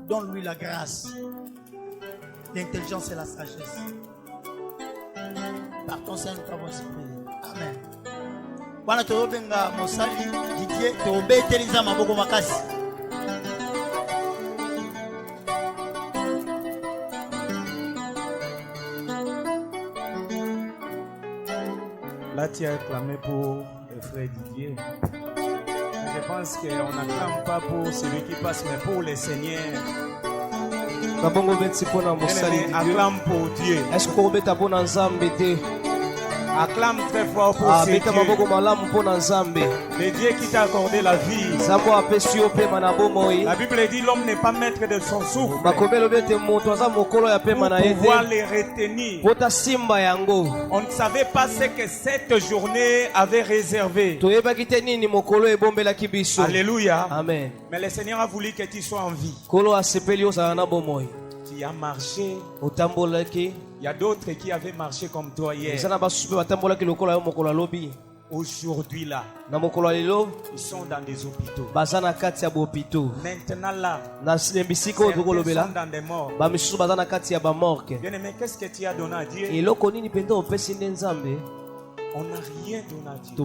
donne-lui la grâce, l'intelligence et la sagesse. Par ton Saint-Esprit. Amen. Wana tobenga mosali Didier tobeteliza maboko makasi. Là, tu as clamé pour le frère Didier. Je pense qu'on n'acclame pas pour celui qui passe, mais pour le Seigneur. Acclame pour Dieu. Est-ce qu'on peut t'abonner ensemble? Acclame très fort pour ce Dieu. Le Dieu qui t'a accordé la vie. La Bible dit l'homme n'est pas maître de son souffle. Pour pouvoir les retenir. On ne savait pas ce que cette journée avait réservé. Alléluia. Amen. Mais le Seigneur a voulu que tu sois en vie. Tu as marché. Il y a d'autres qui avaient marché comme toi hier. Aujourd'hui là, ils sont dans des hôpitaux. Maintenant là, certains sont dans des morts. Bien-aimé, qu'est-ce que tu as donné à Dieu? On n'a rien donné à Dieu.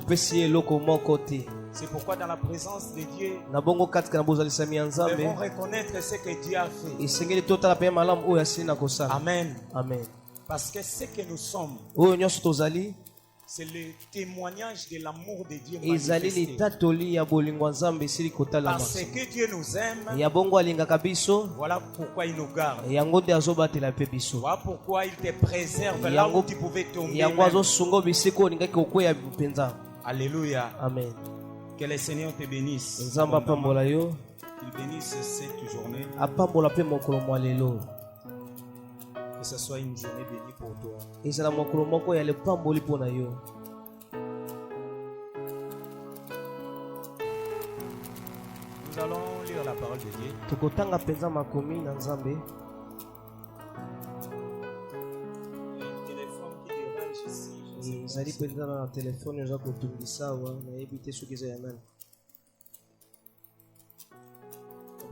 C'est pourquoi dans la présence de Dieu, nous devons reconnaître ce que Dieu a fait. Amen. Amen. Parce que ce que nous sommes, c'est le témoignage de l'amour de Dieu manifesté. Parce que Dieu nous aime, voilà pourquoi il nous garde. Voilà pourquoi il te préserve là où tu pouvais tomber. Alléluia. Amen. Que le Seigneur te bénisse. Qu'il bénisse cette journée. Que ce soit une journée bénie pour toi. Nous allons lire la parole de Dieu.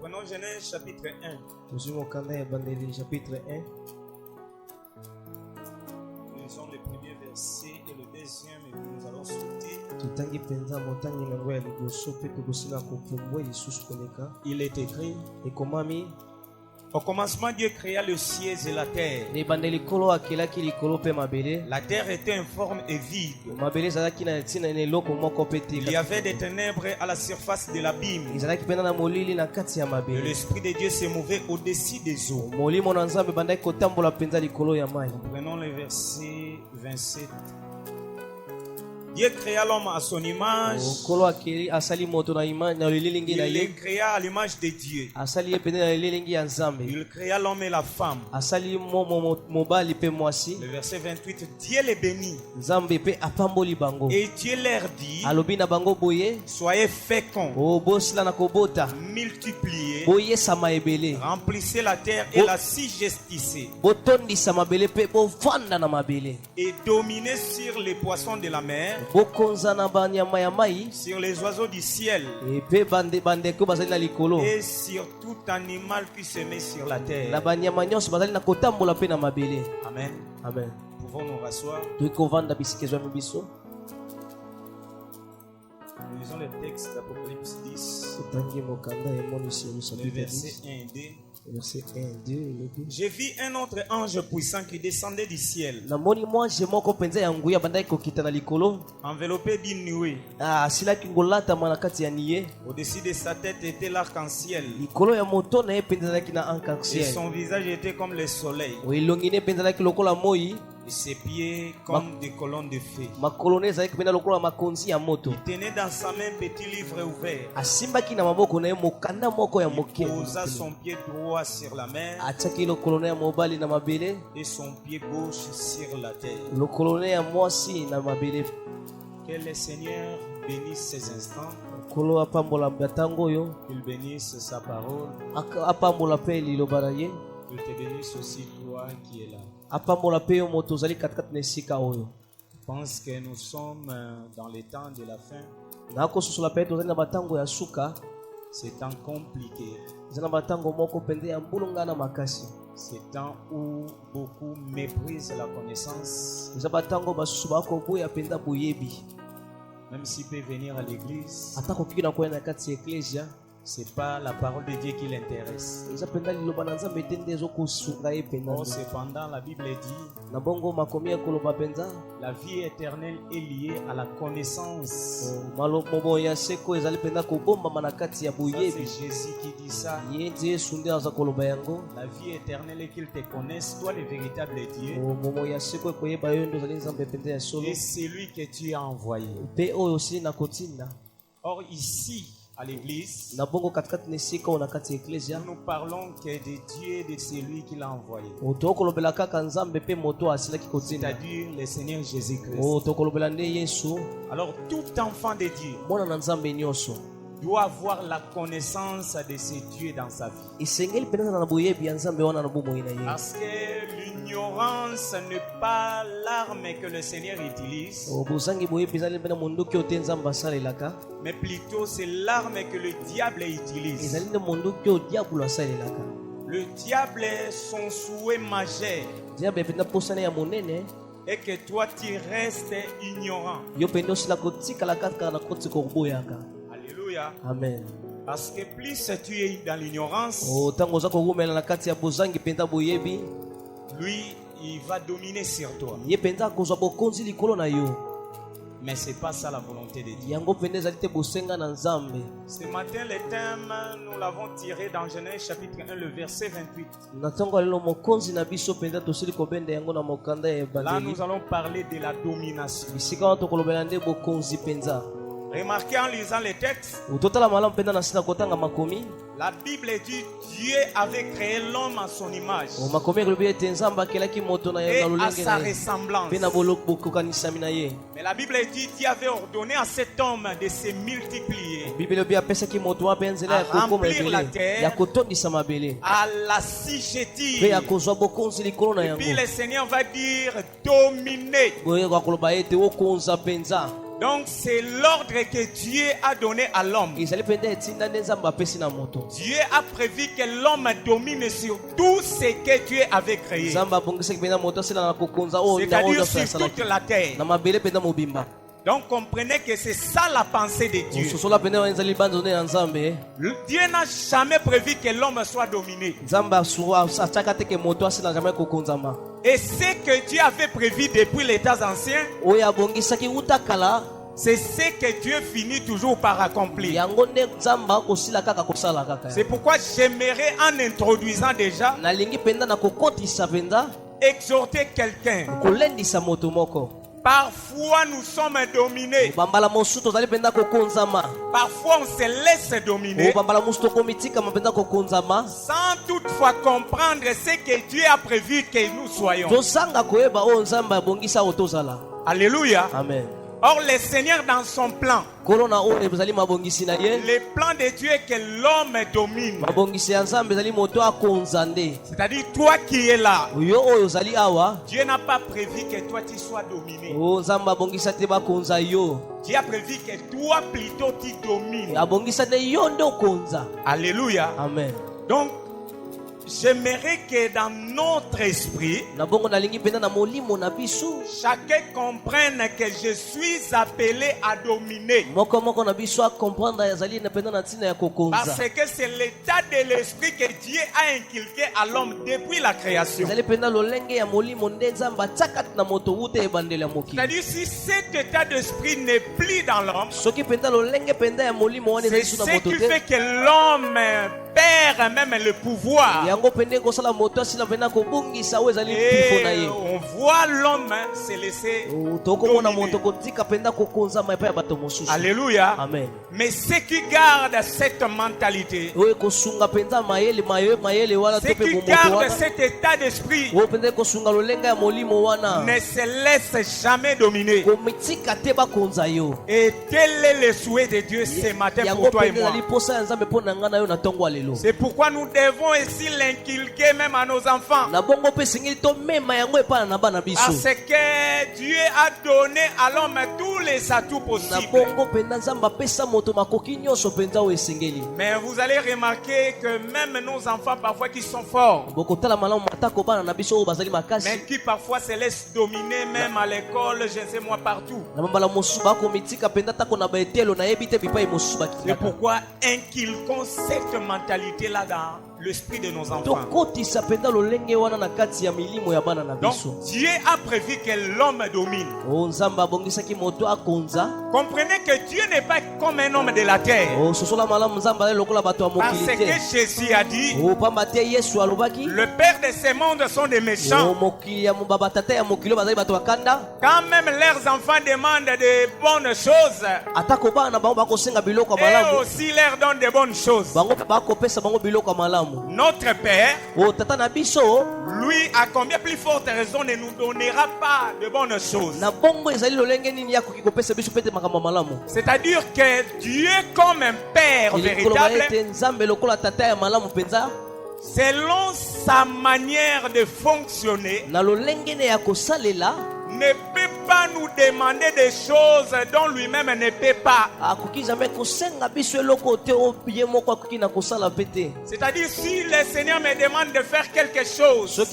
Prenons Genèse chapitre 1. Chapitre 1. Nous lisons le premier verset et le deuxième et puis nous allons sauter. Il est écrit: au commencement, Dieu créa le ciel et la terre. La terre était informe et vide. Il y avait des ténèbres à la surface de l'abîme. Et l'Esprit de Dieu se mouvait au-dessus des eaux. Prenons le verset 27. Dieu créa l'homme à son image. Il les créa à l'image de Dieu. Il créa l'homme et la femme. Le verset 28, Dieu les bénit. Et Dieu leur dit: soyez féconds, multipliez, remplissez la terre et la sugestissez, et dominez sur les poissons de la mer, sur les oiseaux du ciel, et sur tout animal qui se met sur la terre. Amen. Amen. Pouvons-nous rasseoir? Nous lisons le texte d'Apocalypse 10, le verset 1 et 2. Verset 1 et 2. J'ai vu un autre ange puissant qui descendait du ciel, enveloppé d'une nuée. Au-dessus de sa tête était l'arc-en-ciel, et son visage était comme le soleil, et ses pieds comme des colonnes de feu. Il tenait dans sa main un petit livre ouvert. Il posa son pied droit sur la mer et son pied gauche sur la terre. Que le Seigneur bénisse ces instants. Qu'il bénisse sa parole. Qu'il te bénisse aussi toi qui es là. Je pense que nous sommes dans les temps de la fin. C'est temps compliqué. eza na batango moko mpenza ya mbulunga na makasi. C'est temps où beaucoup méprisent la connaissance. eza batango basusu bakoboya mpenza boyebi. Même s'il peut venir à l'église, ata koki na koya na kati ya eklesia, c'est pas la parole de Dieu qui l'intéresse. eza mpenza liloba na nzambe te nde ezokosunga ye mpenza. Or, cependant, la Bible dit, na bongo makomi ekoloba mpenza la vie éternelle est liée à la connaissance. malomo ya seko ezali mpenza kobombama na kati ya Ça, boyebi. c'est Jésus qui dit ça. ye nde yesu nde aza koloba yango. La vie éternelle est qu'ils te connaissent, toi le véritable Dieu, momo ya seko ekoyeba yo nde ozali nzambe mpenza ya solo et c'est lui que tu as envoyé. mpe oyo osili na kotinda. Or, ici, à l'église, na bongo katikati na esika oyo na kati ya eklesia nous parlons que de Dieu et de celui qui l'a envoyé, tokolobela kaka nzambe mpe moto asilaki kotinda. c'est-à-dire le Seigneur Jésus-Christ. tokolobela nde yesu Alors, tout enfant de Dieu mwana na nzambe nyonso doit avoir la connaissance de ce Dieu dans sa vie. esengeli mpenza na boyebi ya nzambe wana na bomoi na ye. Parce que l'ignorance n'est pas l'arme que le Seigneur utilise, bozangi boyebi ezali mpena monduki oyo te nzambe asalelaka, mais plutôt c'est l'arme que le diable utilise. ezali nde monduki oyo diabolo asalelaka. Le diable, son souhait majeur diable mpenza mposana ya monene est que toi tu restes ignorant. yo mpenza osila kotikala kaka na koti koboyaka. Alléluia. Amen. Parce que plus tu es dans l'ignorance, ntango oza kogumela na kati ya bozangi mpenza boyebi, lui, il va dominer sur toi. ye mpenza akozwa bokonzi likolo na yo. Mais ce n'est pas ça la volonté de Dieu. yango mpenza ezali te bosenga na nzambe. Ce matin, le thème, nous l'avons tiré dans Genèse chapitre 1, le verset 28. na ntango ya lelo mokonzi na biso mpenza tosili kobenda yango na mokanda ya Là, ebandeli. nous allons parler de la domination. bisika wana tokolobela nde bokonzi mpenza. Remarquez en lisant les textes, totala malamu mpenza na sina kotanga makomi. la Bible dit Dieu avait créé l'homme à son image makomi ekolobi ete nzambe akelaki moto na et à lolenge sa na ye ressemblance. mpe na bokokanisami na ye. Mais la Bible dit Dieu avait ordonné à cet homme de se multiplier, bibeli elobi apesaki moto wana mpe nzela ya kokoma remplir la ebele terre, ya kotondisa mabele à la mpe sigetir. ya kozwa bokonzi likolo na Et yango. puis le Seigneur va dire dominer. boye akoloba ete okonza mpenza. Donc c'est l'ordre que Dieu a donné à l'homme. ezali mpenza etinda nde nzambe apesi na moto. Dieu a prévu que l'homme domine sur tout ce que Dieu avait créé, nzambe abongisaki mpenza moto asila na kokonza oyo c'est-à-dire sur asalaki toute la terre. na mabele mpenza mobimba. Donc comprenez que c'est ça la pensée de Dieu. mososola mpenza wana ezali banzo nde na nzambe. Dieu n'a jamais prévu que l'homme soit dominé. nzambe atiaka te ke moto asila jamai kokonzama. Et ce que Dieu avait prévu depuis les temps anciens, oyo abongisaki wuta kala, c'est ce que Dieu finit toujours par accomplir. yango nde nzambe akosila kaka kosala kaka. C'est pourquoi j'aimerais, en introduisant déjà, nalingi mpenza na kokotisa mpenza exhorter quelqu'un. kolendisa moto moko. Parfois nous sommes dominés. bambala mosusu tozali mpenza kokonzama. Parfois on se laisse dominer bambala mosusu tokomitikama mpenza kokonzama sans toutefois comprendre ce que Dieu a prévu que nous soyons. tosanga koyeba oyo nzambe abongisa oyo tozala. Alléluia. Amen. Or le Seigneur dans son plan, kolona oyo ezali mabongisi na ye. le plan de Dieu est que l'homme domine. mabongisi ya nzambe ezali moto akonza nde. C'est-à-dire toi qui es là, yo oyo ozali awa, Dieu n'a pas prévu que toi tu sois dominé. nzambe abongisa te bakonza yo. Dieu a prévu que toi plutôt tu domines. abongisa te yo nde okonza. Alléluia. Amen. Donc j'aimerais que dans notre esprit, na bongo nalingi mpenza na molimo na biso chacun comprenne que je suis appelé à dominer. moko na biso akomprendre yazali na mpenza na ntina ya kokonza. Parce que c'est l'état de l'esprit que Dieu a inculqué à l'homme depuis la création. ezali mpenza lolenge ya molimo nde nzambe atiaka na moto wuta ebandeli ya mokili. C'est-à-dire si cet état d'esprit n'est plus dans l'homme, soki mpenza lolenge mpenza ya molimo wana c'est ezali su na ce moto qui te, fait que l'homme perd même le pouvoir. yango mpenza ekosala moto asila mpenza kobungisa oyo ezali pifo na Et ye. on voit l'homme se laisser tokomona dominer. moto kotika mpenza kokonzama epai ya bato mosusu. Alléluia. Amen. Mais ceux qui gardent cette mentalité, oyo ekosunga mpenza mayele wana to ceux mpe qui momoto gardent wana, cet état d'esprit oyo mpenza ekosunga lolenga ya molimo wana, ne se laissent jamais dominer. komitika te bakonza yo. Et tel est le souhait de Dieu ce matin yango pour toi et mpenza moi. ezali posa ya nzambe mpo na ngai na yo na ntongo ya lelo. C'est pourquoi nous devons aussi l'inculquer même à nos enfants. Parce que Dieu a donné à l'homme tous les atouts possibles. Mais vous allez remarquer que même nos enfants parfois qui sont forts, mais qui parfois se laissent dominer même à l'école, je ne sais moi partout. C'est pourquoi inculquons cette mentalité-là dans l'esprit de nos enfants. Donc Dieu a prévu que l'homme domine. Comprenez que Dieu n'est pas comme un homme de la terre. Parce que Jésus a dit, le père de ce monde sont des méchants. Quand même leurs enfants demandent de bonnes choses, et aussi leur donnent de bonnes choses. Notre Père, lui, à combien plus forte raison ne nous donnera pas de bonnes choses? C'est-à-dire que Dieu, comme un Père véritable, selon sa manière de fonctionner, ne peut pas nous demander des choses dont lui-même ne peut pas. C'est-à-dire, si le Seigneur me demande de faire quelque chose, c'est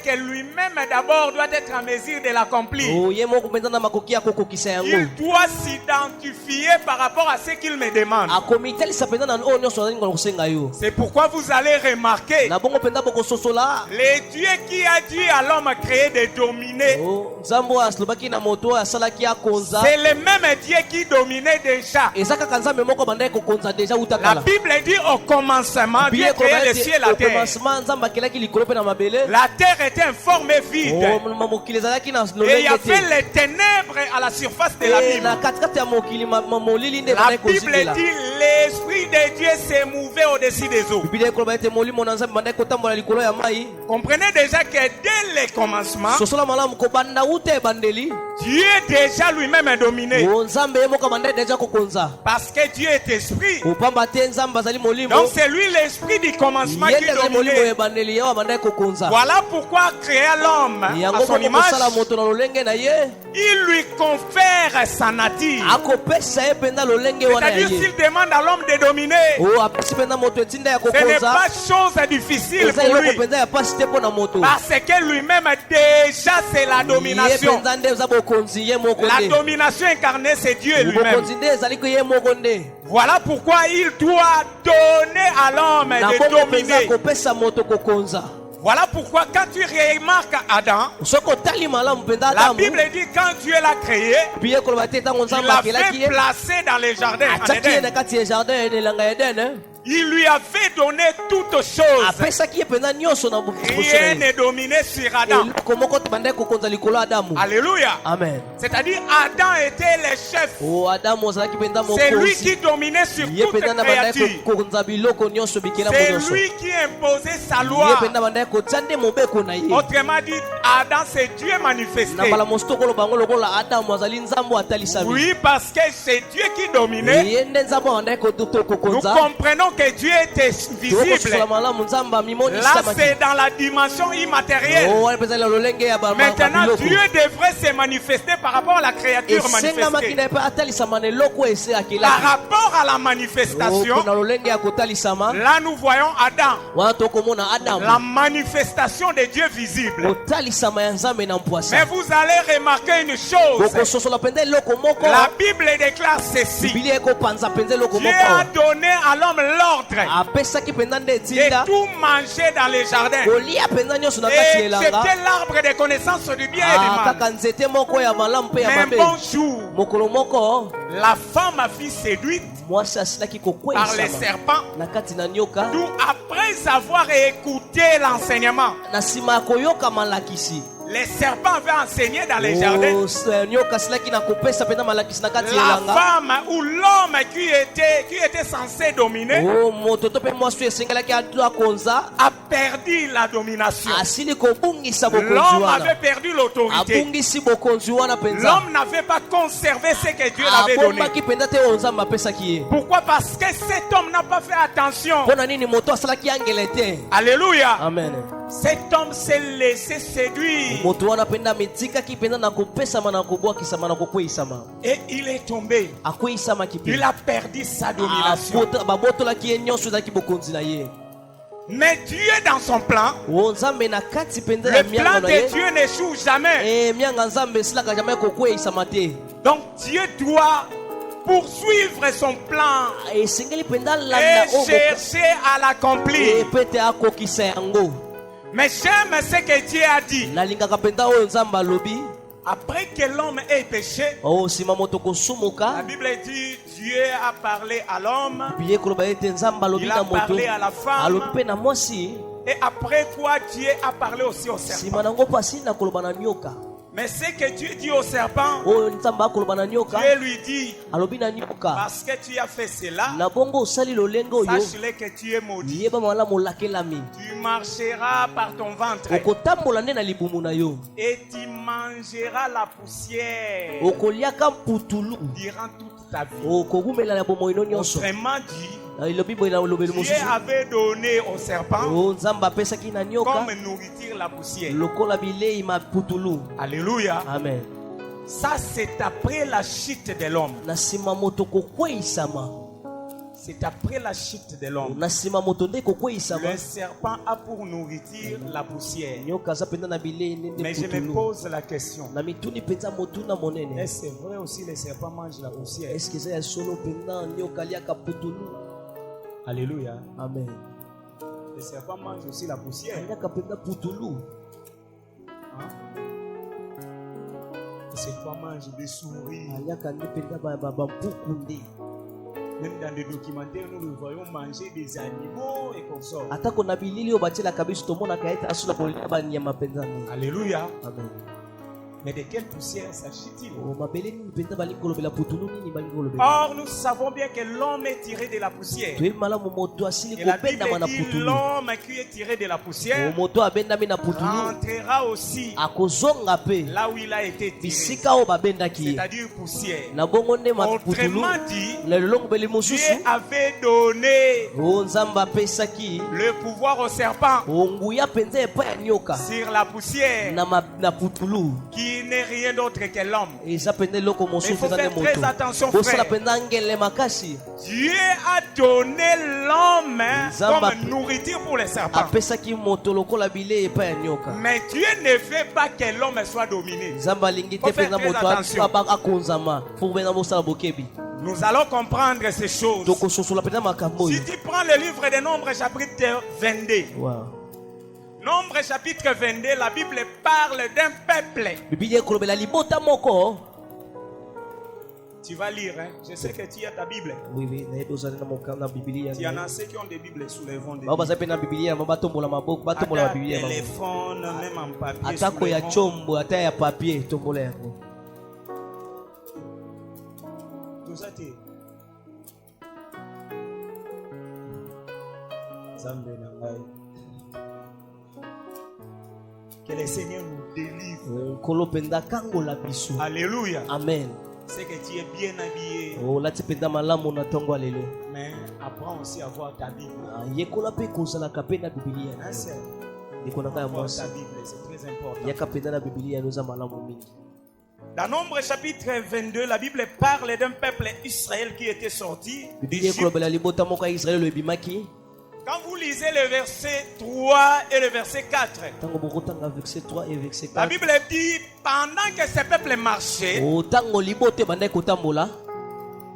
que lui-même d'abord doit être en mesure de l'accomplir. Il doit s'identifier par rapport à ce qu'il me demande. C'est pourquoi vous allez remarquer, le Dieu qui a dit à l'homme créé de dominer, c'est le même Dieu qui dominait déjà. La Bible dit au commencement, Dieu créait le ciel et la terre. La terre était informe et vide. Et il y avait les ténèbres à la surface de l'abîme. La Bible dit l'Esprit de Dieu s'est mouvé au-dessus des eaux. Comprenez déjà que dès le commencement, Dieu déjà lui-même est dominé. Parce que Dieu est esprit. Donc c'est lui l'esprit du commencement qui dominait. Voilà pourquoi créer l'homme à son image, il lui confère sa nature. C'est-à-dire s'il demande à l'homme de dominer, ce n'est pas chose difficile pour lui. Parce que lui-même déjà c'est la domination. La domination incarnée c'est Dieu lui-même. Voilà pourquoi il doit donner à l'homme de dominer. Voilà pourquoi quand tu remarques Adam, la Bible dit quand Dieu l'a créé, il l'a fait placer dans les jardins en Éden. Il lui avait donné toutes choses. Rien n'est dominé sur Adam. Alléluia. Amen. C'est-à-dire Adam était le chef. C'est lui qui dominait sur toute créature. C'est lui qui imposait sa loi. Autrement dit, Adam c'est Dieu manifesté. Oui, parce que c'est Dieu qui dominait. Nous comprenons que Dieu était visible. Là c'est dans la dimension immatérielle. Maintenant Dieu devrait se manifester par rapport à la créature manifestée. Par rapport à la manifestation, là nous voyons Adam, la manifestation de Dieu visible. Mais vous allez remarquer une chose, la Bible déclare ceci: Dieu a donné à l'homme l'ordre de tout manger dans les jardins, et c'était l'arbre de connaissance du bien et du mal. Mais un bon jour, la femme a fut séduite par les serpents, d'où après avoir écouté l'enseignement, les serpents avaient enseigné dans les jardins. La femme ou l'homme qui était censé dominer a perdu la domination. L'homme avait perdu l'autorité. L'homme n'avait pas conservé ce que Dieu l'avait donné. Pourquoi? Parce que cet homme n'a pas fait attention. Alléluia. Amen. Cet homme s'est laissé séduire. Et il est tombé. Il a perdu sa domination. Mais Dieu dans son plan, le plan de Dieu n'échoue jamais. Donc Dieu doit poursuivre son plan et chercher à l'accomplir. Mais j'aime ce que Dieu a dit. Après que l'homme ait péché, la Bible dit Dieu a parlé à l'homme, il a parlé à la femme, et après quoi Dieu a parlé aussi au serpent. Mais ce que Dieu dit au serpent, Dieu lui dit, parce que tu as fait cela, sache-le que tu es maudit. Tu marcheras par ton ventre et tu mangeras la poussière durant toute ta vie. Autrement dit, Dieu avait donné au serpent comme nourriture la poussière. Alléluia. Amen. Ça, c'est après la chute de l'homme. C'est après la chute de l'homme. Le serpent a pour nourriture la poussière. Mais je me pose la question. Est-ce que c'est vrai aussi le serpent mange la poussière? Alléluia. Amen. Le serpent mange aussi la poussière. Hein? Le serpent mange des souris. Même dans des documentaires, nous le voyons manger des animaux et consorts. Alléluia. Amen. Mais de quelle poussière s'agit-il? Or, nous savons bien que l'homme est tiré de la poussière. Et la Bible dit l'homme qui est tiré de la poussière rentrera aussi là où il a été tiré, c'est-à-dire poussière. Autrement dit, Dieu avait donné le pouvoir au serpent sur la poussière qui n'est rien d'autre que l'homme. Il faut faire très attention, frère. Dieu a donné l'homme comme nourriture pour les serpents. Mais Dieu ne veut pas que l'homme soit dominé. Il faut faire très attention. Nous allons comprendre ces choses. Si tu prends le livre des Nombres chapitre 22. Wow. Nombre chapitre 22, la Bible parle d'un peuple. Tu vas lire, hein? Je sais que tu as ta Bible. Oui. Il y en a ceux qui ont des Bibles sous les vents. Téléphone, même en papier. Sous les vents. Tout ça, tu que le Seigneur nous délivre. Alléluia. Amen. C'est que tu es bien habillé. Mais apprends aussi à voir ta Bible. Avoir ta Bible, c'est très important. Dans Nombre chapitre 22, la Bible parle d'un peuple Israël qui était sorti d'Égypte. Quand vous lisez le verset 3 et le verset 4, la Bible dit, pendant que ce peuple marchait,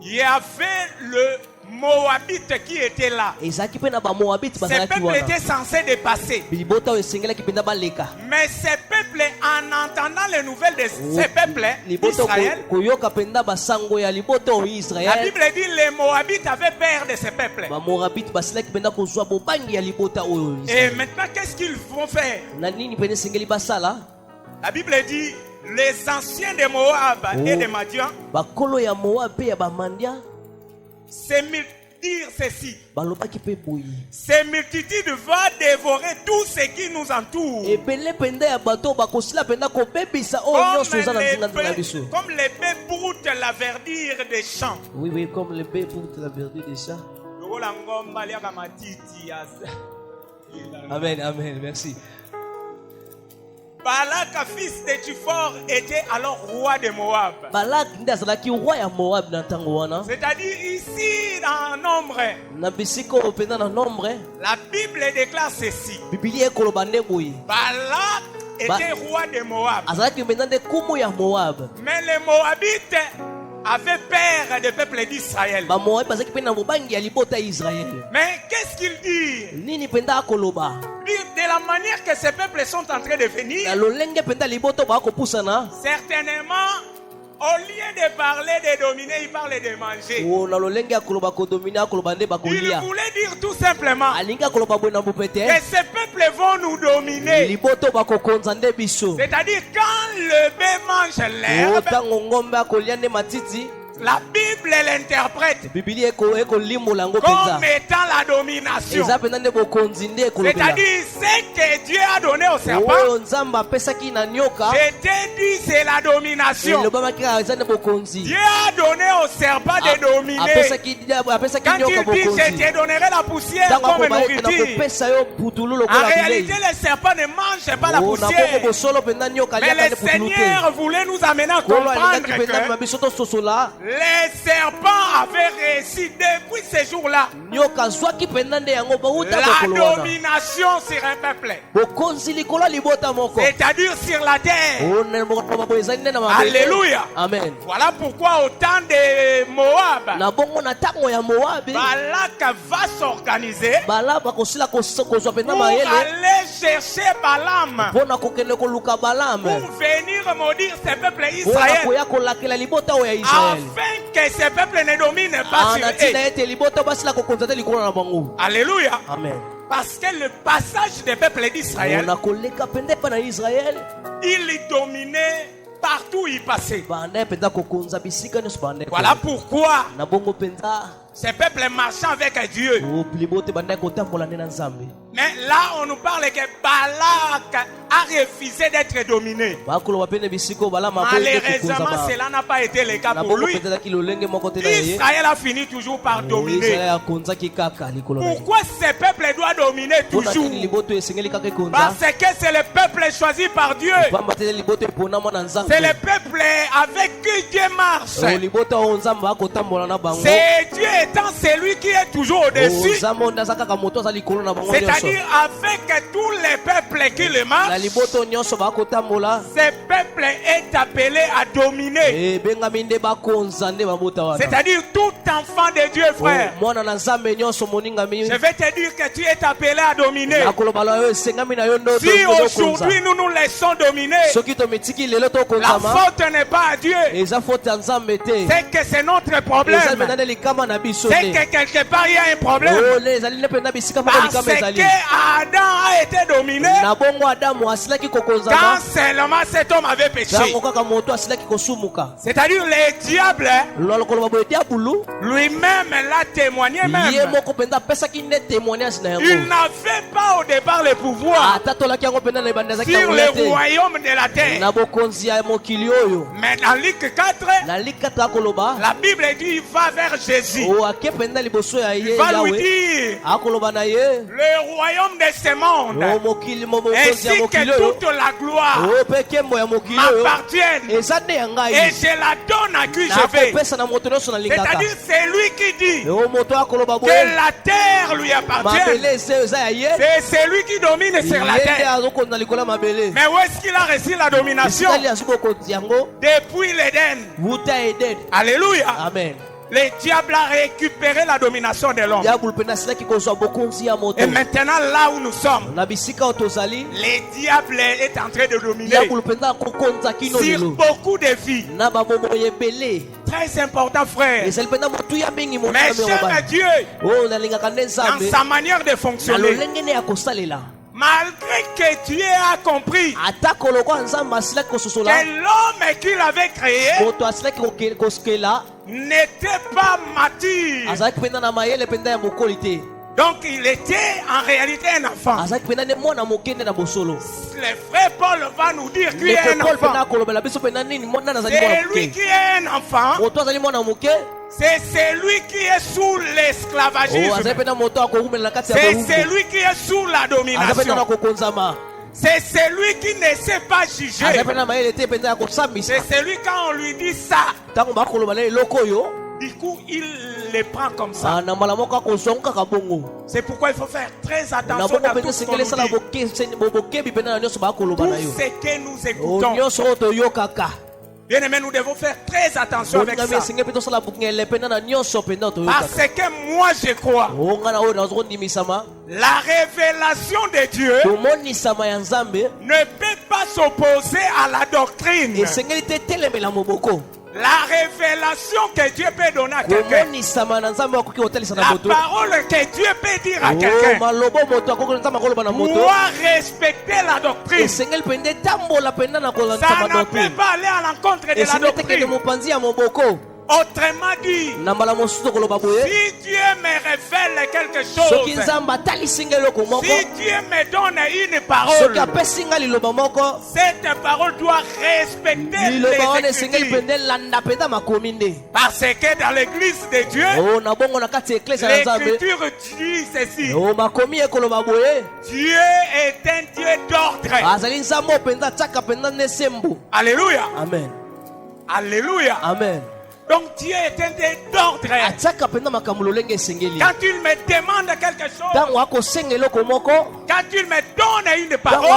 il y avait le Moabite qui était là. Ce peuple était censé dépasser. Mais ce peuple, en entendant les nouvelles de ce peuple, Israël, la Bible dit les Moabites avaient peur de ce peuple. Et maintenant, qu'est-ce qu'ils vont faire? La Bible dit les anciens de Moab et de Madian bakolo ya Moab pe ya bamandia se dire ceci. Ces multitudes vont dévorer tout ce qui nous entoure. Comme les baies broutent la verdure des champs. Oui, comme les baies broutent la verdure des champs. Amen, amen, merci. Balak, fils de Tupor, était alors roi de Moab. C'est-à-dire ici dans Nombre. La Bible déclare ceci. Balak était roi de Moab. Mais les Moabites avaient peur du peuple d'Israël. Mais qu'est-ce qu'il dit? De la manière que ces peuples sont en train de venir, certainement, au lieu de parler de dominer, il parle de manger. Il voulait dire tout simplement que ces peuples vont nous dominer. C'est-à-dire quand le bœuf mange l'herbe, la Bible l'interprète comme étant la domination. C'est-à-dire ce que Dieu a donné au serpent, je t'ai dit c'est la domination. Dieu a donné au serpent de dominer. Quand il dit je te donnerai la poussière comme nourriture, en réalité le serpent ne mange pas la poussière. Mais le Seigneur voulait nous amener à comprendre que les serpents avaient réussi depuis ce jour-là la domination sur un peuple, c'est-à-dire sur la terre. Alléluia. Amen. Voilà pourquoi au temps de Moab, Balak va s'organiser pour aller chercher Balaam pour venir maudire ce peuple Israël, afin que ce peuple ne domine pas sur eux. Alléluia. Amen. Parce que le passage des peuples d'Israël, il dominait partout où il passait. Voilà pourquoi ces peuples marchant avec Dieu. Mais là, on nous parle que Balak a refusé d'être dominé. Malheureusement, cela n'a pas été le cas pour lui. Israël a fini toujours par dominer. Pourquoi ce peuple doit dominer toujours? Parce que c'est le peuple choisi par Dieu. C'est le peuple avec qui Dieu marche. C'est Dieu étant celui qui est toujours au-dessus. C'est-à-dire avec tous les peuples qui le marchent, ce peuple est appelé à dominer. C'est-à-dire tout enfant de Dieu, frère. Je vais te dire que tu es appelé à dominer. Si aujourd'hui nous nous laissons dominer, la faute n'est pas à Dieu. C'est que c'est notre problème. C'est que quelque part il y a un problème. Parce que Adam a été dominé quand seulement cet homme avait péché. C'est-à-dire le diable lui-même l'a témoigné même. Il n'avait pas au départ le pouvoir sur le royaume de la terre. Mais dans Luc 4, la Bible dit il va vers Jésus. Il va lui dire le royaume de ce monde ainsi que toute la gloire m'appartiennent et je la donne à qui je vais. C'est-à-dire c'est lui qui dit que la terre lui appartient. C'est celui qui domine sur la terre. Mais où est-ce qu'il a reçu la domination? Depuis l'Éden. Alléluia. Amen. Le diable a récupéré la domination de l'homme. Et maintenant là où nous sommes, le diable est en train de dominer sur beaucoup de vies. Très important, frère. Mais j'aime Dieu dans sa manière de fonctionner. Malgré que Dieu a compris que l'homme qu'il avait créé n'était pas mature. Donc il était en réalité un enfant. Le frère Paul va nous dire qu'il est un enfant. C'est lui qui est un enfant. C'est celui qui est sous l'esclavagisme. C'est celui qui est sous la domination. C'est celui qui ne sait pas juger. C'est celui quand on lui dit ça, du coup il les prend comme ça. C'est pourquoi il faut faire très attention à tout ce qu'on nous dit. Tout ce que nous écoutons. Bien aimé, nous devons faire très attention avec ça. Parce que moi je crois, la révélation de Dieu ne peut pas s'opposer à la doctrine. La révélation que Dieu peut donner à quelqu'un, la parole que Dieu peut dire à quelqu'un, doit respecter la doctrine. Ça ne peut pas aller à l'encontre de la doctrine. Autrement dit, si Dieu me révèle quelque chose, si Dieu me donne une parole, cette parole doit respecter les Écritures. Parce que dans l'église de Dieu, l'Écriture dit ceci: Dieu est un Dieu d'ordre. Alléluia. Amen. Alléluia. Amen. Donc Dieu est un Dieu d'ordre. Quand il me demande quelque chose, quand il me donne une parole,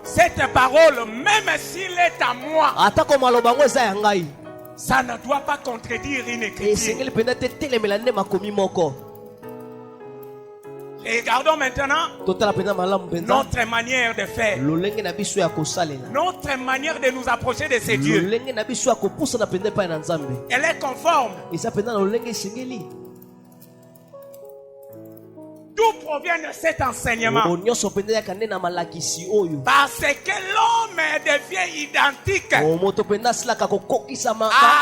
cette parole, même s'il est à moi, ça ne doit pas contredire une écriture. Regardons maintenant notre manière de faire, notre manière de nous approcher de ces dieux. Elle est conforme. D'où provient cet enseignement? Parce que l'homme devient identique à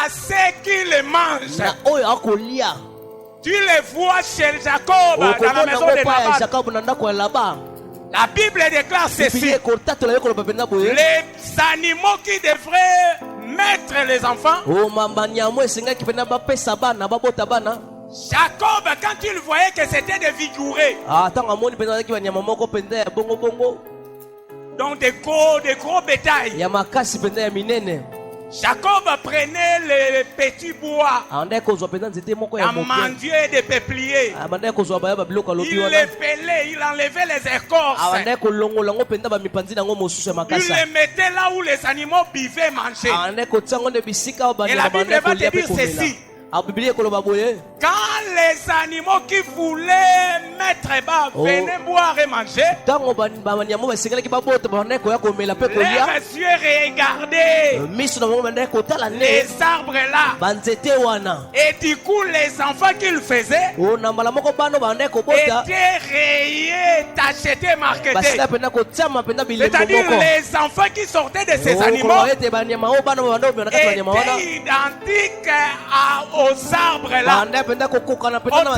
ce qu'il mange. Tu les vois chez Jacob dans la maison de Laban. La Bible déclare ceci: les animaux qui devraient mettre les enfants, Jacob, quand il voyait que c'était des vigoureux, donc des gros bétails, Jacob prenait les petits bois, amandiers et des peupliers. Il les pelait, il enlevait les écorces. Il les mettait là où les animaux buvaient, mangeaient. Et la Bible va te dire ceci: quand les animaux qui voulaient mettre bas venaient boire et manger, leurs yeux regardaient les arbres là. Et du coup, les enfants qu'ils faisaient étaient rayés, tachetés, marquetés. C'est-à-dire les enfants qui sortaient de ces animaux étaient identiques aux arbres là,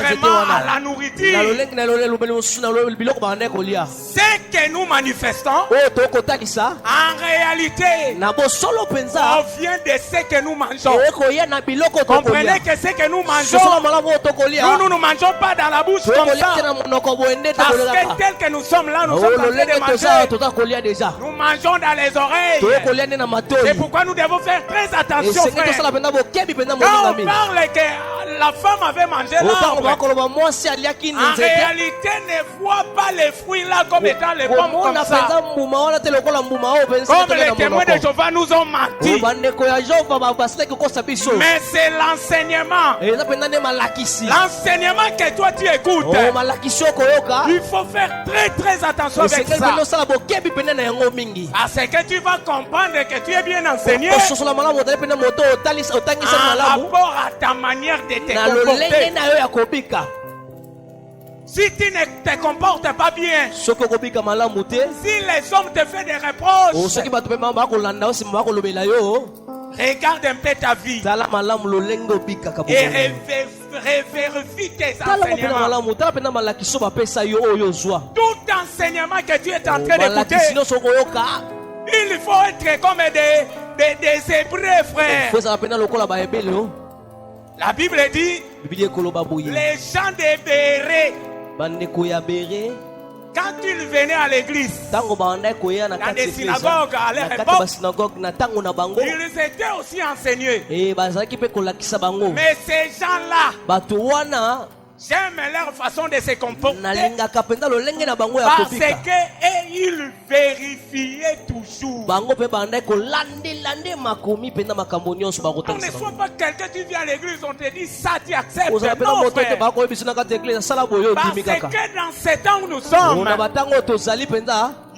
autrement à la nourriture. Ce que nous manifestons, en réalité, provient de ce que nous mangeons. Comprenez que ce que nous mangeons, nous ne mangeons pas dans la bouche comme ça. Parce que tel que nous sommes là, nous sommes en train de manger. Nous mangeons dans les oreilles. C'est pourquoi nous devons faire très attention, frère. Quand on parle que la femme avait mangé l'arbre, en réalité ne voit pas les fruits là comme étant les pommes comme ça. Comme les témoins de Jéhovah nous ont menti. Mais c'est l'enseignement. L'enseignement que toi tu écoutes. Il faut faire très très attention avec ça. Parce que tu vas comprendre que tu es bien enseigné en rapport à ta manière de te comporter. Si tu ne te comportes pas bien, si les hommes te font des reproches, regarde un peu ta vie et vérifie tes enseignements. Tout enseignement que tu es en train d'écouter, il faut être comme des Hébreux, frères. La Bible dit, les gens de Béré, quand ils venaient à l'église, dans des synagogues à leur époque, ils étaient aussi enseignés. Mais ces gens-là, j'aime leur façon de se comporter parce qu'ils vérifiaient toujours. On ne soit pas quelqu'un qui vient à l'église, on te dit ça, tu acceptes. Non, frère. Parce que dans ce temps où nous sommes,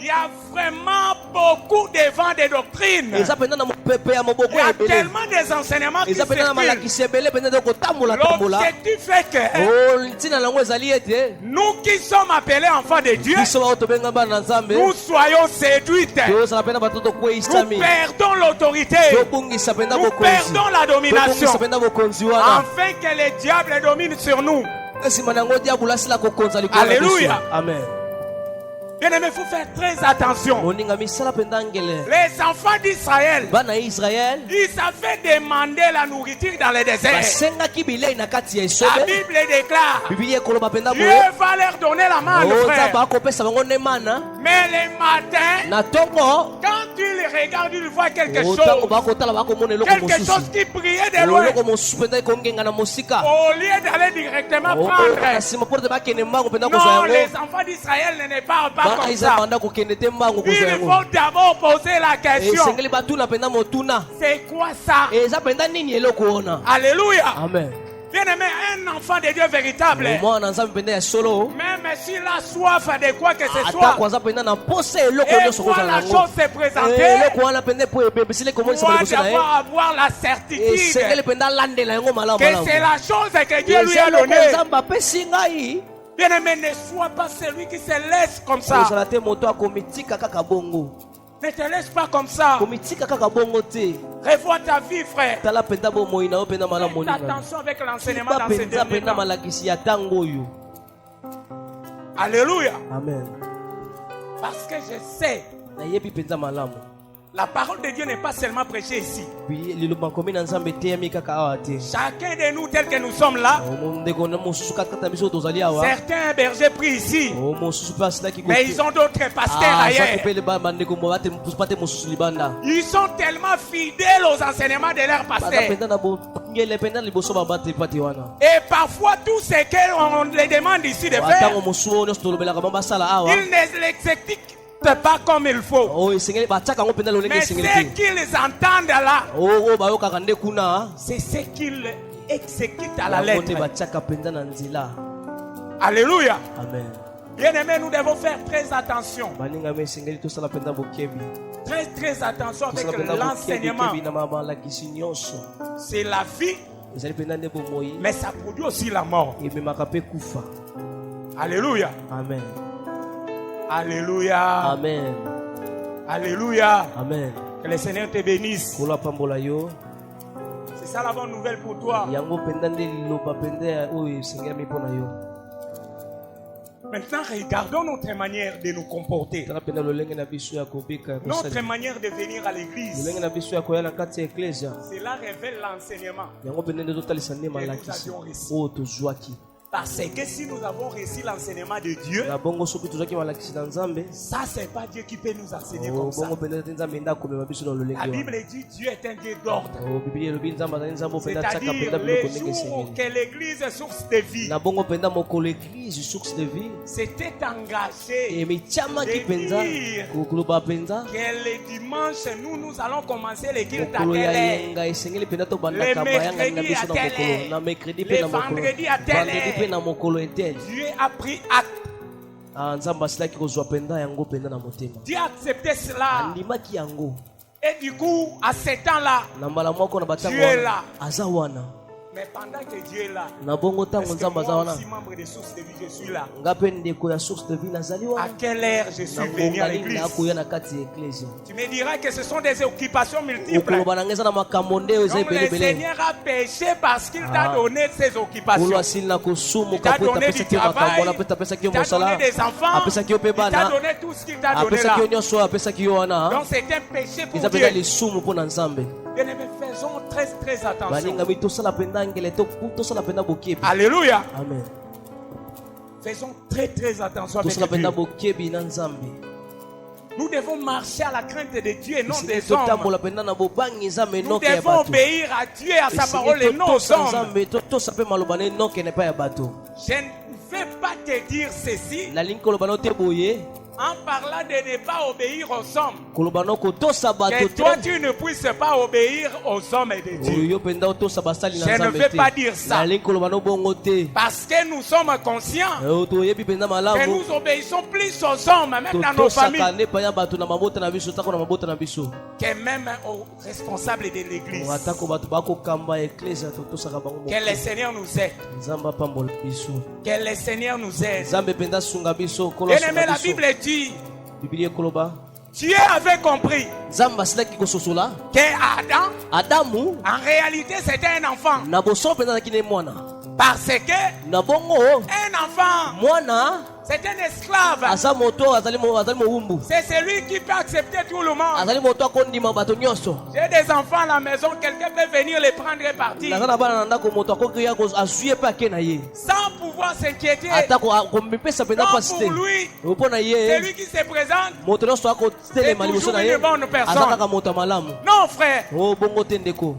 il y a vraiment beaucoup de vents de doctrine. Il y a tellement des enseignements qui circulent. L'objectif est que nous qui sommes appelés enfants de Dieu, nous soyons séduits. Nous perdons l'autorité. Nous perdons la domination. Afin que le diable domine sur nous. Alléluia. Amen. Bien aimé, il faut faire très attention. Les enfants d'Israël, ils avaient demandé la nourriture dans le désert. La Bible déclare, Dieu va leur donner la manne, frère. Mais le matin, quand ils regardent, ils voient quelque chose qui brillait de loin. Au lieu d'aller directement prendre, non, les enfants d'Israël ne parlent pas comme ça. Il faut d'abord poser la question. C'est quoi ça? Alléluia. Amen. Bien aimé, un enfant de Dieu véritable, même s'il a soif de quoi que ce soit, et quand la chose s'est présentée, doit d'abord avoir la certitude que c'est la chose que Dieu lui a donnée. Bien aimé, ne sois pas celui qui se laisse comme ça. Ne te laisse pas comme ça. Revois ta vie, frère. Fais attention avec l'enseignement dans ces derniers temps. Alléluia. Amen. Parce que je sais, la parole de Dieu n'est pas seulement prêchée ici. Chacun de nous, tel que nous sommes là, certains bergers prient ici, mais ils ont d'autres pasteurs ailleurs. Ils sont tellement fidèles aux enseignements de leurs pasteurs. Et parfois, tout ce qu'on les demande ici de faire, ils ne l'exécutent pas comme il faut. Mais ce qu'ils entendent là, c'est ce qu'ils exécutent à la lettre. Alléluia. Amen. Bien aimé, nous devons faire très attention. Très attention avec l'enseignement. C'est la vie, mais ça produit aussi la mort. Alléluia. Amen. Alléluia. Amen. Alléluia. Amen. Que le Seigneur te bénisse. C'est ça la bonne nouvelle pour toi. Maintenant, regardons notre manière de nous comporter. Notre manière de venir à l'église. Cela révèle l'enseignement que nous avions reçu. Parce que si nous avons reçu l'enseignement de Dieu, ça c'est pas Dieu qui peut nous enseigner comme ça. La Bible dit Dieu est un Dieu d'ordre. C'est-à-dire les jours que l'église est source de vie s'était engagé de dire que le dimanche nous allons commencer les cultes à telle heure, le mercredi à telle heure, le vendredi à telle heure. Dieu a pris acte. Dieu a accepté cela. Et du coup, à ce temps-là, Dieu est là. Mais pendant que Dieu est là, na bongo tango nzamba za wana aussi membre des sources de vie, je suis là. ngape ndeko ya source de vie nazali À wana quelle heure je suis venu à l'église? nakuya na kati ya ecclesia Tu me diras que ce sont des occupations multiples. okoloba na ngeza na makambo nde eza Donc le ebele bele Seigneur a péché parce qu'il t'a donné ses occupations. olo asili na kosumu Il t'a kapota donné pesa du ki makambo travail, na peta pesa ki il t'a donné mosala des enfants, apesa ki yo pe il t'a bana donné tout ce qu'il t'a donné apesa là. ki yo nyonso apesa ki yo wana Donc c'est un péché pour eza pena Dieu. lisumu mpo na nzambe Bien-aimés, faisons très attention. balingami tosala mpenza ngele tosala mpenza bokebi Alléluia. amen Faisons très attention avec tosala mpenza Dieu. bokebi na nzambe Nous devons marcher à la crainte de Dieu et non des hommes. totambola mpenza na bobangi nzambe Nous noke ya devons bato obéir à Dieu et à sa parole et non aux hommes. nzambe tosa mpe maloba ne noke na epai ya bato Je ne vais pas te dire ceci nalingi koloba no te boye en parlant de ne pas obéir aux hommes. koloba no kotosa bato Que toi te tu ne puisses pas obéir aux hommes et de Dieu. yo mpenza otosa basali na Je ne nzambe vais te pas dire ça. nalingi koloba no bongo te Parce que nous sommes conscients toyebi mpenza que malamu nous obéissons plus aux hommes, même dans nos familles, totosaka nde paya bato na mabota na biso tako na mabota na biso que même aux responsables de l'église. atako bato bakokamba eklesia totosaka bango Que le Seigneur nous aide. nzambe apambola biso Que le Seigneur nous aide. nzambe mpenza sunga biso kolo Bien-aimé, asunga la biso Bible dit, biblia ekoloba Dieu avait compris nzambe asilaki kososola que Adam, adamu en réalité, c'était un enfant. na bosolo mpenza azalaki ne mwana Parce que na bongo un enfant, mwana c'est un esclave. aza moto azali mowumbu C'est celui qui peut accepter tout le monde. azali moto akondima bato nyonso J'ai des enfants à la maison, quelqu'un peut venir les prendre et partir naza na bana na ndako moto akoki azwi ye mpe ake na ye sans pouvoir s'inquiéter. atako komipesa mpenza Non, mpasi te pour lui, mpo na ye celui qui se présente, moto nyonso akotelema C'est liboso na toujours ye une bonne personne. aza kaka moto ya malamu non frère, o bongo te ndeko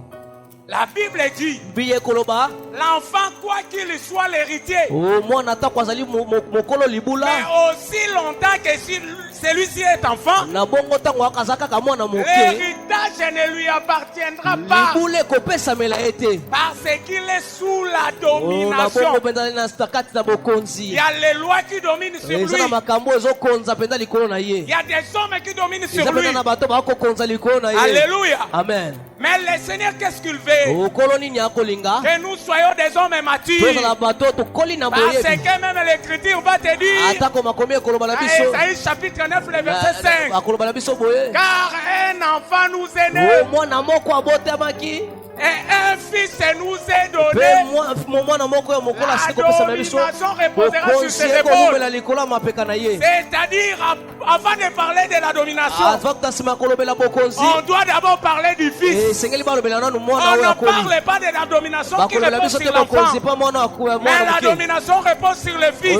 la Bible dit, biye ekoloba l'enfant, quoi qu'il soit l'héritier, o mwana atako azali mokolo libula mais aussi longtemps que si celui-ci est enfant, na bongo ntango aza kaka mwana moke l'héritage ne lui appartiendra pas libula ekopesamela ye te parce qu'il est sous la na domination. bongo mpenza na kati na Il bokonzi y a les lois qui dominent sur eza lui. na makambo ezokonza mpenza likolo na ye Il y a des hommes qui dominent eza sur lui. mpenza na bato bakokonza likolo na ye Alléluia. amen Mais le Seigneur, qu'est-ce qu'il veut? okolo nini akolinga Que nous soyons des hommes matures. tozala bato tokoli na Parce boyebi que même l'Écriture va te dire, atako makomi ekoloba na à biso Esaïe chapitre 9, le verset 5, akoloba na biso boye car un enfant nous est né o mwana moko abotamaki et un fils nous est mpe donné. mwana moko ya mokolo asili La kopesa na biso domination reposera sur bokonzi ses épaules. ekolobela likolo ya mapeka na ye C'est-à-dire, avant de parler de la domination, ava kuta nsima ya kolobela bokonzi on doit d'abord parler du fils. esengeli balobela nanu On mwana oyo ne akoli parle pas de la domination qui bakolobela repose biso te sur bokonzi l'enfant, mpa mwana mais mwana la moke domination repose sur le fils.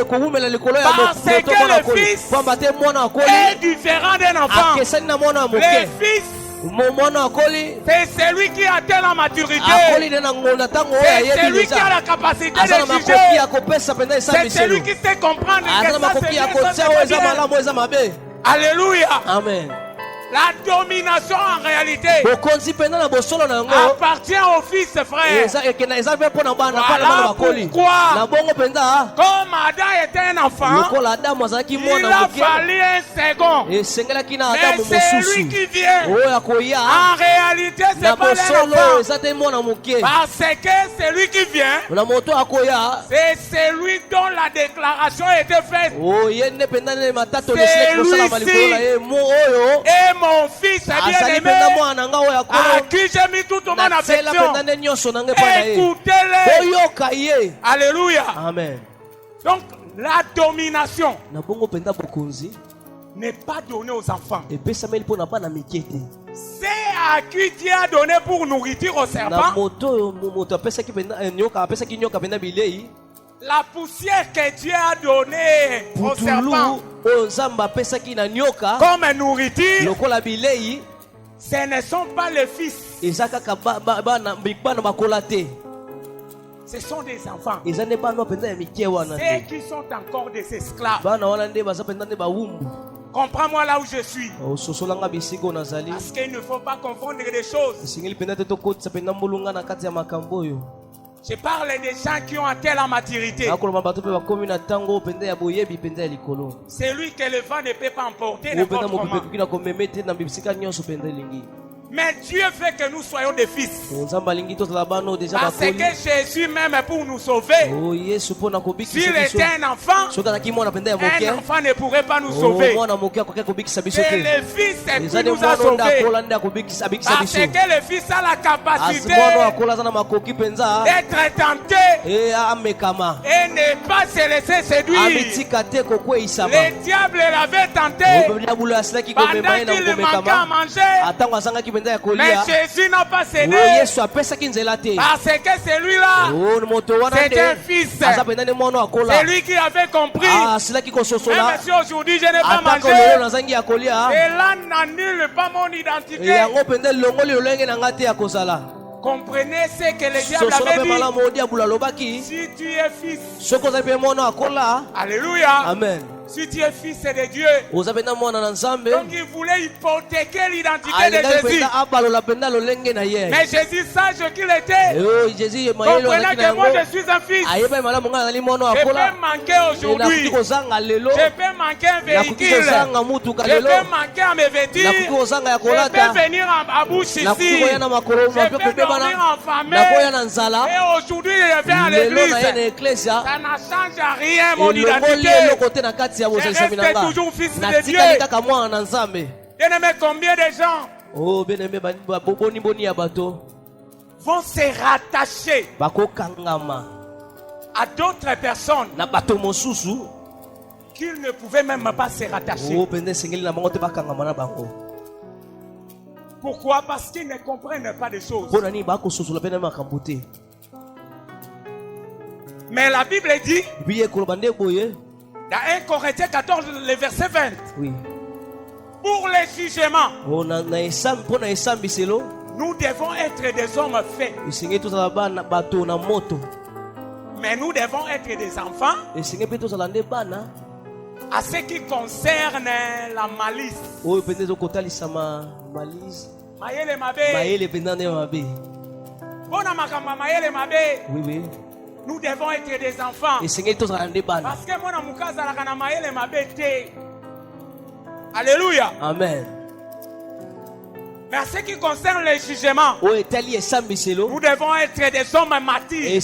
kowumela likolo ya Parce moto que mwana le akoli fils pamba te mwana est akoli différent d'un enfant. akesani na mwana ya Le moke fils, mwana akoli c'est celui qui atteint la maturité. akoli nde na ngonda ntango oyo C'est ayebi celui qui a deja la capacité aza na de makoki juger. ya kopesa mpenza C'est celui esambiselo qui sait comprendre aza na que ça makoki c'est ya bien, ça kotia c'est oyo pas eza bien. malamu oyo eza mabe Alléluia. amen La domination en réalité bokonzi mpenza na bosolo na yango appartient au fils, frère. eza mpe mpo na bana Voilà bana bakoli pourquoi, na bongo mpenza comme Adam était un enfant, lokola adamu azalaki il mwana a moke fallu un second. esengelaki na Mais adamu c'est lui mosusu qui vient. oyo akoya En réalité, c'est na pas bosolo l'enfant. eza te mwana moke Parce que celui qui vient, na moto akoya c'est celui dont la déclaration a été faite. oye nde mpenza nde matata oyo C'est esilaki kosalama lui-ci. likolo na ye mo oyo Et mon fils azali bien-aimé, mpenza mwana na nga oyo à akolo qui j'ai mis toute mon natsela affection, mpenza nde nyonso na ngai mpo na ye écoutez-les. oyoka ye Alléluia. amen Donc, la domination na bongo mpenza bokonzi n'est pas donnée aux enfants. epesameli mpo na bana mike te C'est à qui Dieu a donné pour nourriture au na serpent moto oyo moto apesaki mpenza nyoka apesaki nyoka mpenza bilei la poussière que Dieu a donnée au putulu serpent oyo nzambe apesaki na nyoka comme nourriture. lokola bilei Ce ne sont pas les fils, eza kaka bana bakola te ce sont des enfants. eza nde bana mpenza ya mike wana Ceux te qui sont encore des esclaves. bana wana nde baza mpenza nde bawumbu Comprends-moi là où je suis. ososolanga bisika oyo nazali Parce qu'il ne faut pas confondre des choses. esengeli mpenza te tokotisa mpenza mbulunga na kati ya makambo oyo Je parle des gens qui ont atteint la maturité. nakoloba bato mpe bakomi na ntango oyo mpenza ya boyebi mpenza ya likolo Celui que le vent ne peut pas emporter oyo mpenza n'importe mopepe comment. ekoki na komeme te na bisika nyonso mpenza elingi Mais Dieu veut que nous soyons des fils. Parce que Jésus même pour nous sauver. S'il était un enfant ne pourrait pas nous sauver. Et le Fils est qui nous a sauvés. Parce que le Fils a la capacité d'être tenté et ne pas se laisser séduire. Le diable l'avait tenté pendant qu'il manquait à manger. Mais Jésus n'a pas cédé. Parce que celui-là, c'est un fils. C'est lui qui avait compris. Même si aujourd'hui je n'ai pas mangé, et là n'annule pas mon identité. Comprenez ce que le diable avait dit. Si tu es fils, alléluia. Amen. Si tu es fils de Dieu, donc il voulait hypothéquer l'identité de Jésus. Mais Jésus, sage qu'il était, comprenant que moi je suis un fils. Je peux manquer aujourd'hui. Je peux manquer un véhicule. Je peux manquer à mes vêtements. Je peux venir à bouche ici. Je peux dormir en famille. Et aujourd'hui je viens à l'église. Ça ne change rien mon identité. Je reste toujours fils de Dieu. Bien-aimé, combien de gens vont se rattacher à d'autres personnes qu'ils ne pouvaient même pas se rattacher. Pourquoi? Parce qu'ils ne comprennent pas des choses. Mais la Bible dit dans 1 Corinthiens 14, le verset 20. Oui. Pour le jugement, nous devons être des hommes faits. Mais nous devons être des enfants à ce qui concerne la malice. Oui, oui. Nous devons être des enfants. Parce que moi, alléluia. Amen. Mais en ce qui concerne le jugement, nous devons être des hommes matures.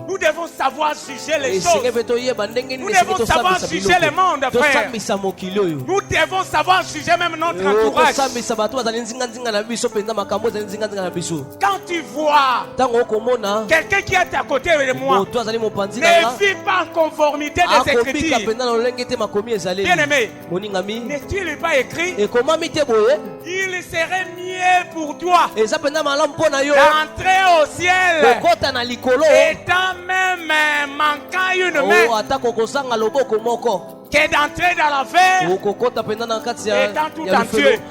Nous devons savoir juger les choses. Nous devons savoir juger le monde, frère. Nous devons savoir juger même notre entourage. Quand tu vois quelqu'un qui est à côté de moi, ne vit pas en conformité des Écritures. Bien-aimé, n'est-il pas écrit? Il serait mieux pour toi d'entrer au ciel étant même manquant une main que d'entrer dans la mer étant tout entier.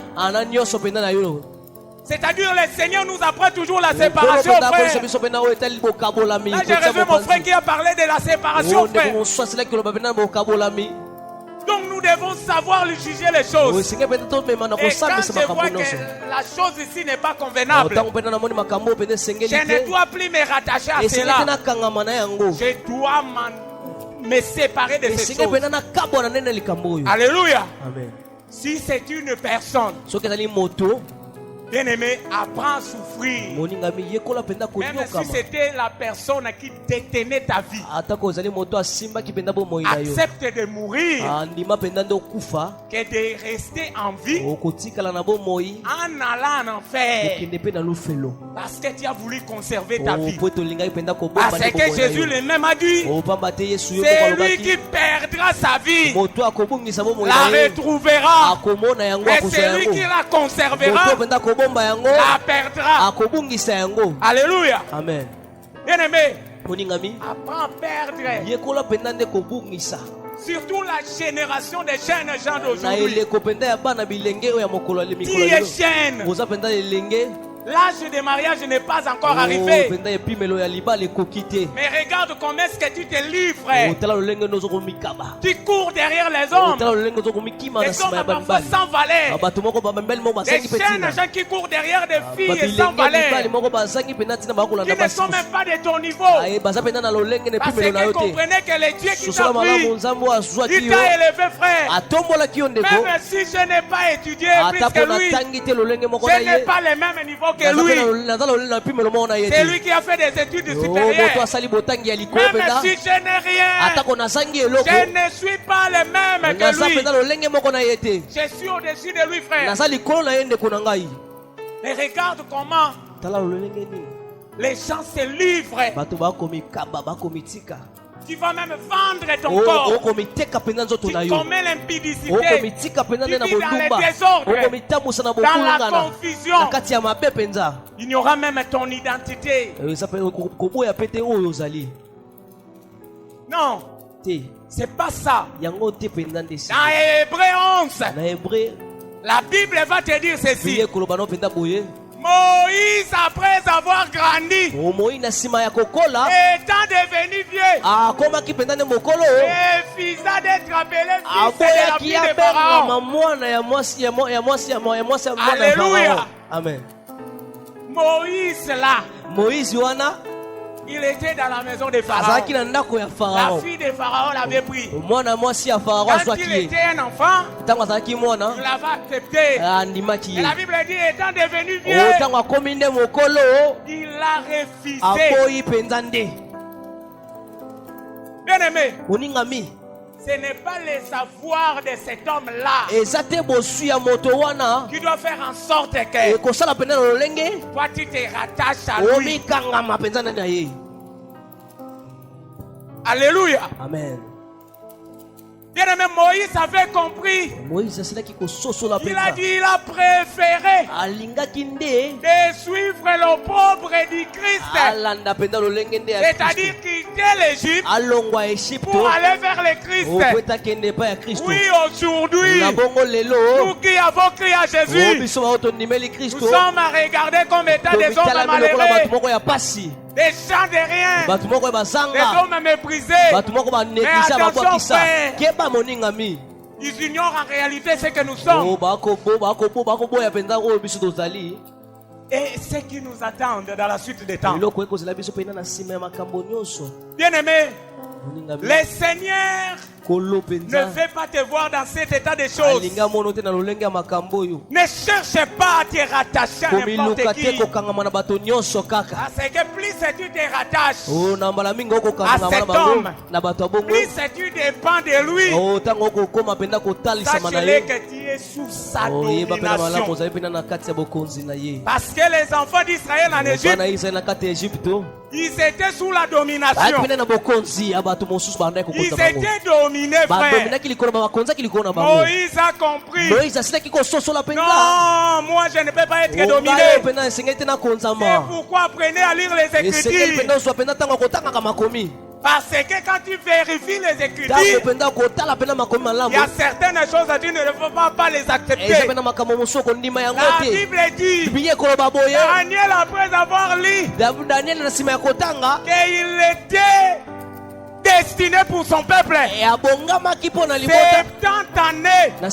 C'est-à-dire le Seigneur nous apprend toujours la séparation, frère. Là j'ai revu mon frère qui a parlé de la séparation, frère. Donc nous devons savoir juger les choses. Et quand je vois que la chose ici n'est pas convenable, je ne dois plus me rattacher à cela. Je dois me séparer de ces choses. Alléluia. Amen. Si c'est une personne, bien-aimé, apprends à souffrir. Même si c'était la personne qui détenait ta vie, accepte de mourir que de rester en vie en allant en enfer. Parce que tu as voulu conserver ta vie. Parce que Jésus lui-même a dit, c'est lui qui perdra sa vie, la retrouvera. Mais celui qui la conservera la perdra. Alléluia. Amen. Bien-aimé, apprends à perdre. Surtout la génération des jeunes gens d'aujourd'hui. Qui est jeune, L'âge de mariage n'est pas encore arrivé. Mais regarde comment est-ce que tu te livres. Tu cours derrière les hommes. Des hommes parfois sans valeur. Des jeunes gens qui courent derrière des filles sans valeur. Qui ne sont même pas de ton niveau. Parce que comprenez que le Dieu qui t'a pris, il t'a élevé, frère. Même si je n'ai pas étudié plus que lui, je n'ai pas le même niveau que lui. C'est lui qui a fait des études supérieures. Même si je n'ai rien, je ne suis pas le même que lui. Je suis au-dessus de lui, frère. Mais regarde comment les gens se livrent. Tu vas même vendre ton corps. Tu commets l'impudicité. Tu vis dans le désordre, dans la confusion. Il n'y aura même ton identité. Non, c'est pas ça. Dans Hébreu 11, la Bible va te dire ceci. Moïse, après avoir grandi, étant devenu vieux, refusa d'être appelé fils de la fille de Pharaon. Alléluia. Amen. Moïse là, il était dans la maison de Pharaon. La fille de Pharaon l'avait pris. Quand il était un enfant, il l'avait accepté. Et la Bible dit, étant devenu vieux, il l'a refusé. Bien aimé, ce n'est pas le savoir de cet homme-là qui doit faire en sorte que toi tu te rattaches à lui. Alléluia. Amen. Bien aimé, Moïse avait compris. Il a dit, il a préféré de suivre le pauvre du Christ. C'est-à-dire quitter l'Égypte pour aller vers le Christ. Oui, aujourd'hui, nous qui avons crié à Jésus, nous sommes à regarder comme étant des hommes malheureux. Des gens de rien, des hommes méprisés. Mais attention, frère, ils ignorent en réalité ce que nous sommes et ce qui nous attend dans la suite des temps. Bien aimé, le Seigneur ne veut pas te voir dans cet état de choses. Ne cherche pas à te rattacher à n'importe qui. Parce que plus tu te rattaches à cet homme, plus tu dépends de lui. Sache-le que tu es sous sa domination. Parce que les enfants d'Israël en Égypte, ils étaient sous la domination. Ils étaient dominés, frère. Moïse a compris. Non, moi je ne peux pas être dominé. C'est pourquoi apprenez à lire les Écritures. Parce que quand tu vérifies les Écritures, il y a certaines choses que tu ne peux pas les accepter. La Bible dit, Daniel, après avoir lu qu'il était destiné pour son peuple, 70 années. C'est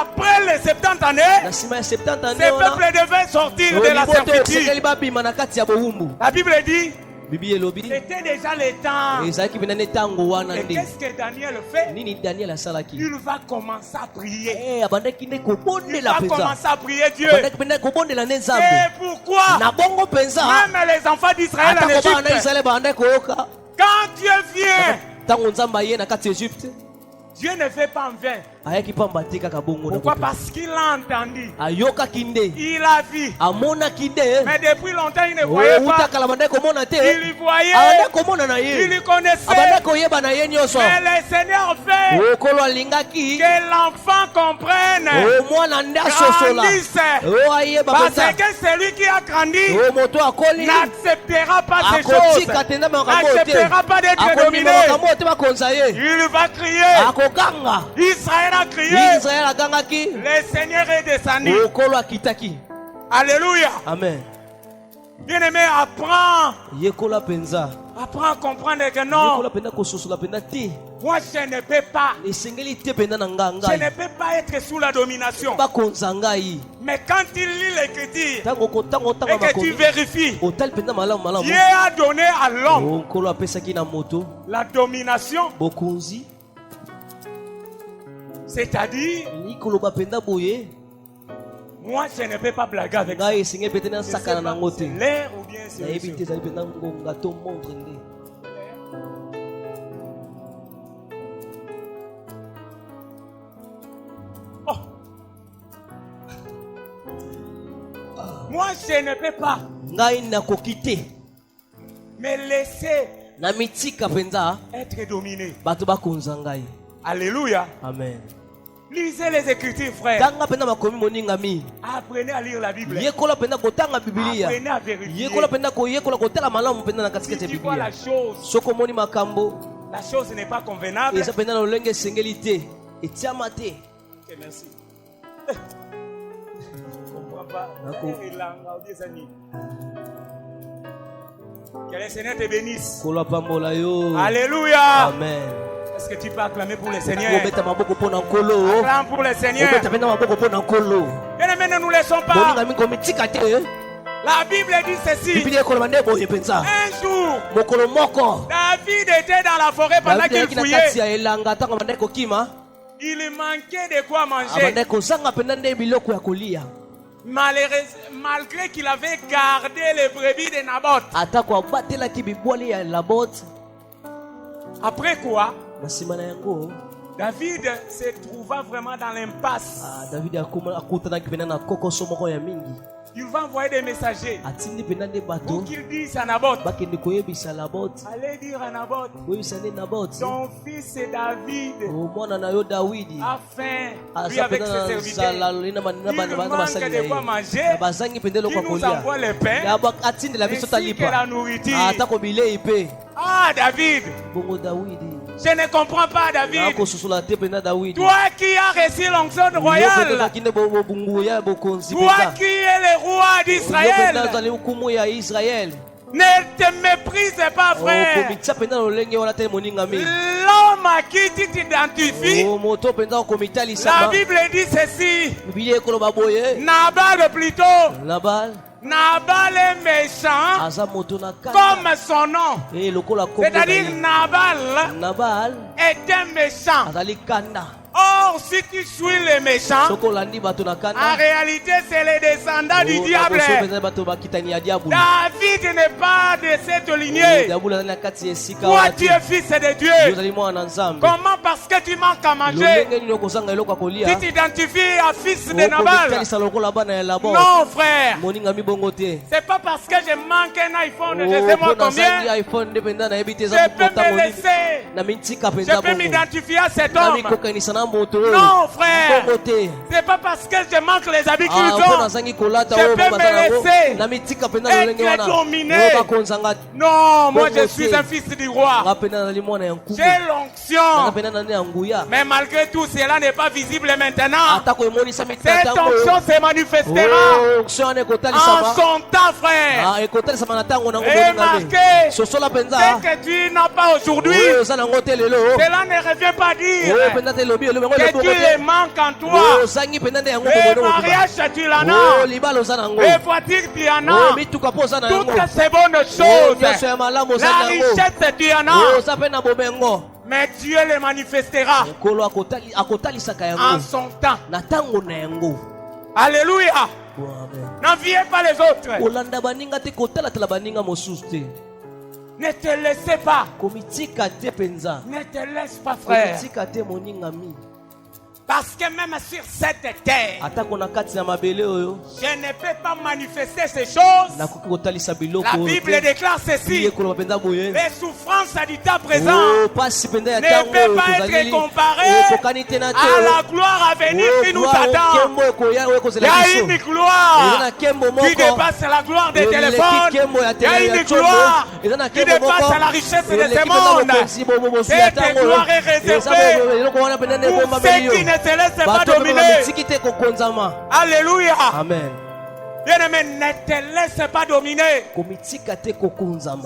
après les 70 années, ce peuple devait sortir de la servitude. La Bible dit, c'était déjà le temps. Et qu'est-ce que Daniel fait? Il va commencer à prier. Il va commencer à prier Dieu. C'est pourquoi même les enfants d'Israël en Égypte, quand Dieu vient, Dieu ne fait pas en vain. Pourquoi? Parce qu'il a entendu. Il a vu. Mais depuis longtemps, il ne voyait pas. Il y voyait. Il y connaissait. Mais le Seigneur fait que l'enfant comprenne, grandisse. Parce que celui qui a grandi n'acceptera pas ces choses. N'acceptera pas d'être dominé. Il va crier. Israël a crié. Le Seigneur est descendu. Alléluia. Amen. Bien-aimé, apprends. Yekola penza. Apprends à comprendre que non. Yekola penda kososola penda ti. Moi, je ne peux pas. Je ne peux pas être sous la domination. Mais quand tu lis l'écriture et que tu vérifies, Dieu a donné à l'homme la domination. C'est-à-dire, moi, je ne peux pas blaguer avec ça. C'est l'air ou bien c'est moi, je ne peux pas me laisser être dominé. Alléluia. Amen. Lisez les Écritures, frère. Apprenez à lire la Bible. Apprenez à vérifier. Si tu vois la chose n'est pas convenable. Merci. Que le Seigneur te bénisse. Alléluia. Amen. Est-ce que tu peux acclamer pour le Seigneur? Acclame pour le Seigneur. Bien-aimés, ne nous laissons pas. La Bible dit ceci. Un jour, David était dans la forêt pendant qu'il fouillait. Il manquait de quoi manger. Malgré qu'il avait gardé les brebis de Naboth. Après quoi, David se trouva vraiment dans l'impasse. Il va envoyer des messagers pour qu'ils disent à Naboth. Allez dire à Naboth, ton fils David a faim, lui avec ses serviteurs. Il manque de quoi manger. Il nous envoie le pain ainsi que la nourriture. Ah, David, je ne comprends pas, David. Toi qui as reçu l'onction royale, toi qui es le roi d'Israël, ne te méprise pas, frère. L'homme à qui tu t'identifies, la Bible dit ceci. Nabal plutôt. Nabal est méchant comme son nom. C'est-à-dire Nabal est un méchant. Or, si tu suis les méchants, en réalité, c'est les descendants du diable. David n'est pas de cette lignée. Toi, tu es fils de Dieu. Comment? Parce que tu manques à manger. Tu t'identifies à fils de Nabal. Non, frère. C'est pas parce que je manque un iPhone, je sais moi combien. Je peux me laisser. Je peux m'identifier à cet homme. Non, frère. C'est pas parce que je manque les habits qu'ils ont. Je peux me laisser être dominé. Non, moi je suis un fils du roi. J'ai l'onction. Mais malgré tout, cela n'est pas visible maintenant. Cette onction se manifestera en son temps, frère. Remarquez, ce que tu n'as pas aujourd'hui, cela ne revient pas dire que tu les manques en toi. Et mariage tu l'en as. Et voiture tu en as. Toutes ces bonnes choses. La richesse tu en as. Mais Dieu les manifestera en son temps. Alléluia. N'enviez pas les autres. Ne te laissez pas. Ne te laisse pas, frère. Parce que même sur cette terre, je ne peux pas manifester ces choses. La Bible déclare ceci. Les souffrances du temps présent ne peuvent pas être comparées à la gloire à venir qui nous attend. Il y a une gloire qui dépasse la gloire des téléphones. Il y a une gloire qui dépasse la richesse de ce monde. Cette gloire est réservée pour ceux qui ne te laisse pas dominer. Alléluia. Amen. Bien-aimé, ne te laisse pas dominer.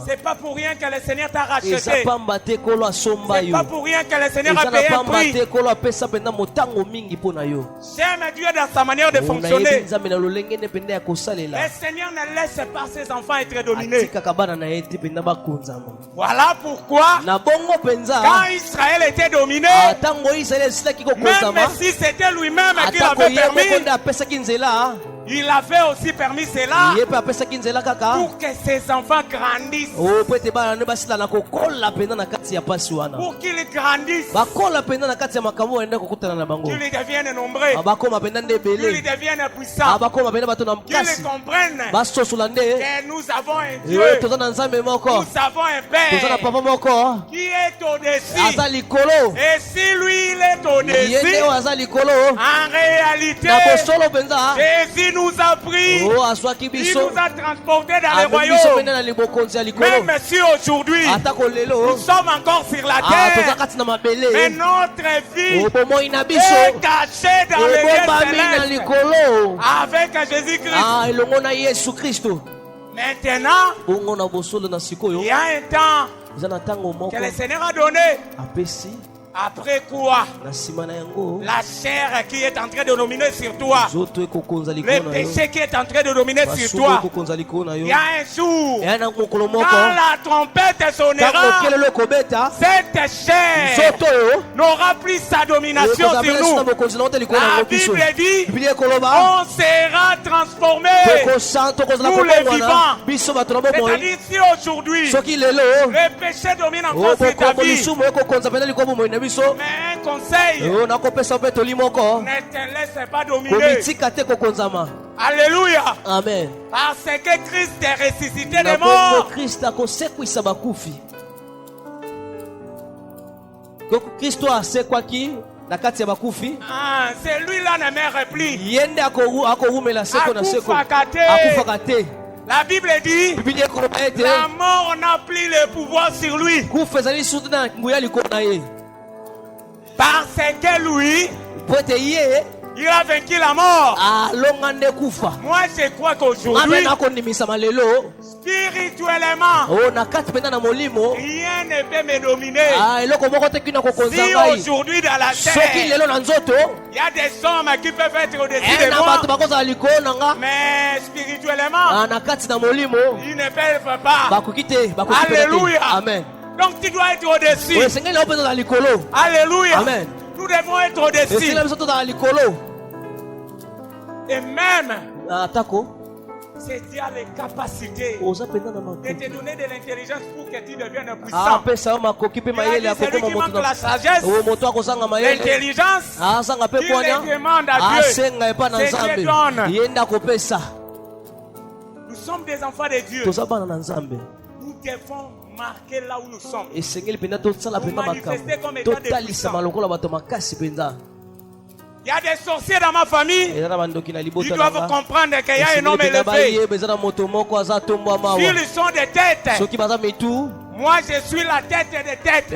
C'est pas pour rien que le Seigneur t'a racheté. C'est pas pour rien que le Seigneur a payé un prix. J'aime Dieu dans sa manière de fonctionner. Le Seigneur ne laisse pas ses enfants être dominés. Voilà pourquoi, quand Israël était dominé, même si c'était lui-même qui l'avait permis, il avait aussi permis cela pour que ses enfants grandissent. Pour qu'ils grandissent. Qu'ils deviennent nombreux. Qu'ils deviennent puissants. Qu'ils comprennent que nous avons un Dieu. Nous avons un Père qui est au-dessus. Et si lui il est au-dessus, en réalité, Jésus nous a pris, il nous a transportés dans le royaume. Même si aujourd'hui nous sommes encore sur la terre, mais notre vie est cachée dans le lieu céleste avec Jésus-Christ. Maintenant, il y a un temps que le Seigneur a donné. Après quoi, la chair qui est en train de dominer sur toi, le péché qui est en train de dominer sur toi, il y a un jour, quand la trompette sonnera, cette chair n'aura plus sa domination sur nous. La Bible dit, on sera transformé, nous les vivants. C'est-à-dire si aujourd'hui, le péché domine encore sur ta vie, mais un conseil, ne te laisse pas dominer. Alléluia. Amen. Parce que Christ est ressuscité des morts. Celui-là ne meurt plus. La Bible dit, la mort n'a plus le pouvoir sur lui. Parce que lui, il a vaincu la mort. Moi je crois qu'aujourd'hui, spirituellement, rien ne peut me dominer. Si aujourd'hui dans la terre, il y a des hommes qui peuvent être au-dessus de moi, mais spirituellement, ils ne peuvent pas. Alléluia. Amen. Donc tu dois être au-dessus. Alléluia. Amen. Nous devons être au-dessus. Et même, c'est Dieu a les capacités de te donner de l'intelligence pour que tu deviennes puissant. Il a dit, celui qui manque la sagesse, l'intelligence, il les demande à Dieu. C'est Dieu donne. Nous sommes des enfants de Dieu. Nous devons marquer là où nous sommes. Nous manifester comme étant des puissants. Il y a des sorciers dans ma famille. Ils doivent comprendre qu'il y a un homme élevé. S'ils sont des têtes, moi je suis la tête des têtes.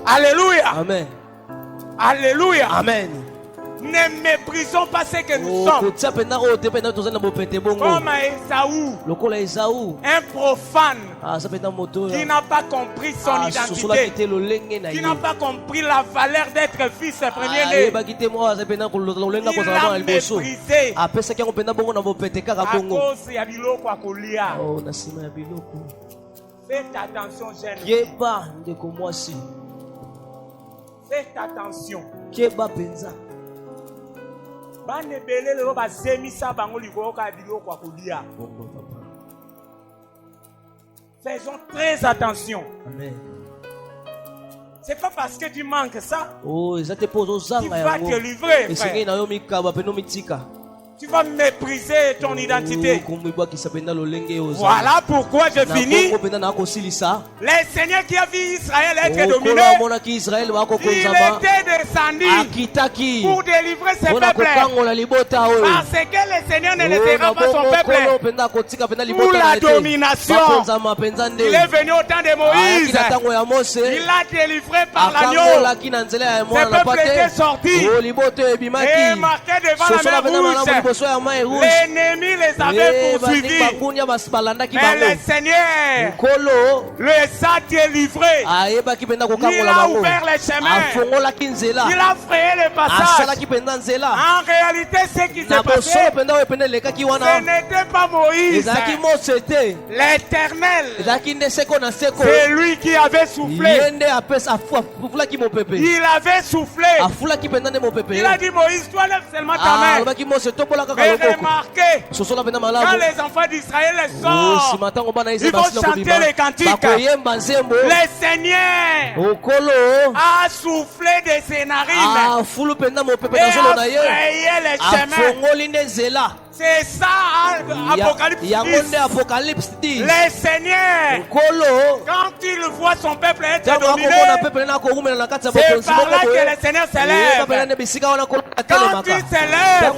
Alléluia. Amen. Alléluia. Amen. Ne méprisons pas ce que nous sommes. Comme Esaü, un profane qui n'a pas compris son identité, qui n'a pas compris la valeur d'être fils premier-né. Il l'a méprisé à cause ya biloko akolia. Faites attention, jeune. Faites attention. Faisons très attention. Amen. C'est pas parce que tu manques ça, tu vas te livrer, frère. Tu vas mépriser ton identité. Voilà pourquoi je finis. Le Seigneur qui a vu Israël être dominé, il était descendu pour délivrer ses peuples. Parce que le Seigneur ne laissera pas son peuple pour la domination. Il est venu au temps de Moïse. Il l'a délivré par l'agneau. Ses peuples étaient sortis et marqués devant la mer Rouge. L'ennemi les avait poursuivis. Mais le Seigneur les a délivrés. Il a ouvert les chemins. Il a frayé le passage. En réalité, ce qui s'est passé, ce n'était pas Moïse. L'Éternel. C'est lui qui avait soufflé. Il avait soufflé. Il a dit Moïse, toi lève seulement ta main. Et remarquez, quand les enfants d'Israël sortent, ils vont chanter les cantiques. Le Seigneur a soufflé des scénarimes et a frayé les chemins. C'est ça, Apocalypse 10. Le Seigneur, quand il voit son peuple être dominé, c'est par là que le Seigneur s'élève. Quand il s'élève,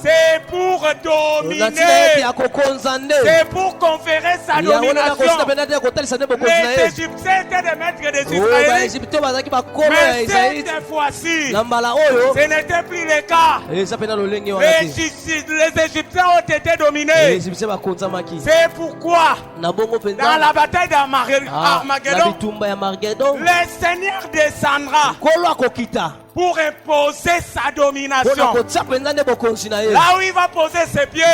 c'est pour dominer, c'est pour conférer sa domination. Les Égyptiens étaient des maîtres des Israélites, mais cette fois-ci, ce n'était plus le cas. Les Égyptiens ont été dominés. C'est pourquoi dans la bataille d'Armageddon, le Seigneur descendra pour imposer sa domination. Là où il va poser ses pieds.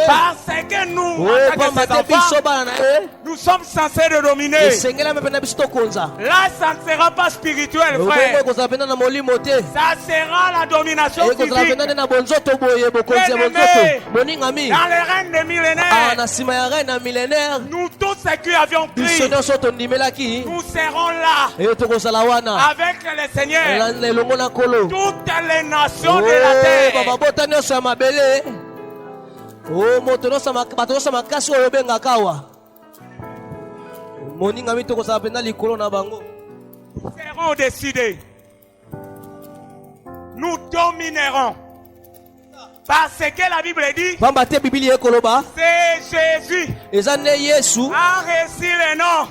Parce que nous, en tant que ses enfants, nous sommes censés de dominer. Là, ça ne sera pas spirituel, frère. Ça sera la domination physique. Bien-aimés, dans le règne des millénaires, nous tous ceux qui avions pris, nous serons là avec les Seigneur, toutes les nations de la terre. Seront décidés. Nous dominerons. Parce que la Bible dit, c'est Jésus a reçu le nom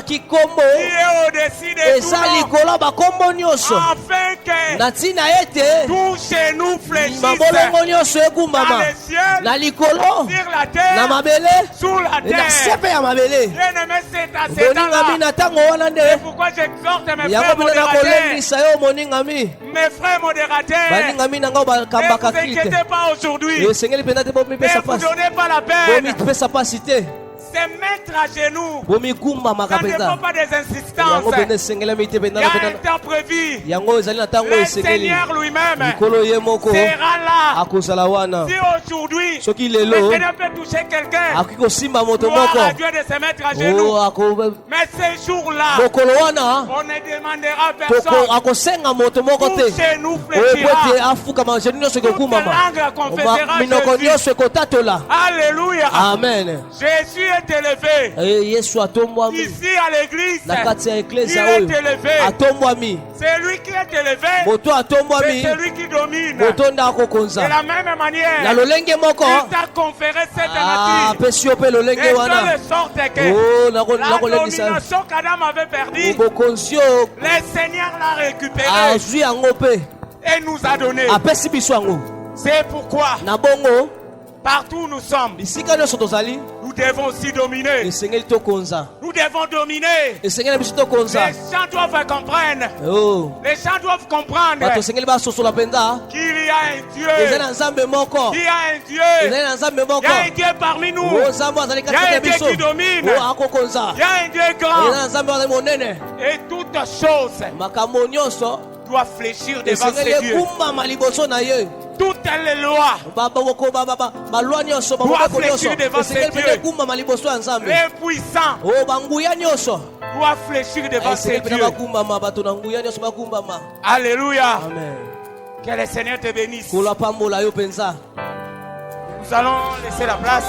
qui est au-dessus de tout nom, afin que tout chez nous fléchisse dans les cieux, sur la terre, sous la terre. Bien-aimé, c'est à cet temps-là. C'est pourquoi j'exhorte mes frères modérateurs. Mes frères modérateurs, ne vous inquiétez pas aujourd'hui. Ne vous donnez pas la peine. C'est mettre à genoux. Ça ne dépend pas des insistances. Il y a un temps prévu. Le Seigneur lui-même sera là. Si aujourd'hui le Seigneur peut toucher quelqu'un, gloire à Dieu de se mettre à genoux. Mais ces jours-là, on ne demandera personne. Touchez-nous fléchira. Toute langue confessera Jésus. Alléluia. Amen. Jésus est élevé. Ici à l'église, il est élevé. C'est lui qui est élevé. C'est celui qui domine. De la même manière, il t'a conféré cette nature. Et de sorte que la domination qu'Adam avait perdue, le Seigneur l'a récupérée et nous a donné. C'est pourquoi partout où nous sommes, nous devons aussi dominer. Nous devons dominer. Les gens doivent comprendre. Les gens doivent comprendre qu'il y a un Dieu. Il y a un Dieu. Il y a un Dieu parmi nous. Il y a un Dieu qui domine. Il y a un Dieu grand. Et toutes choses doivent fléchir devant ces dieux. Toutes les lois doivent fléchir devant ces dieux. Les puissants doivent fléchir devant ces dieux. Alléluia. Que le Seigneur te bénisse. Nous allons laisser la place.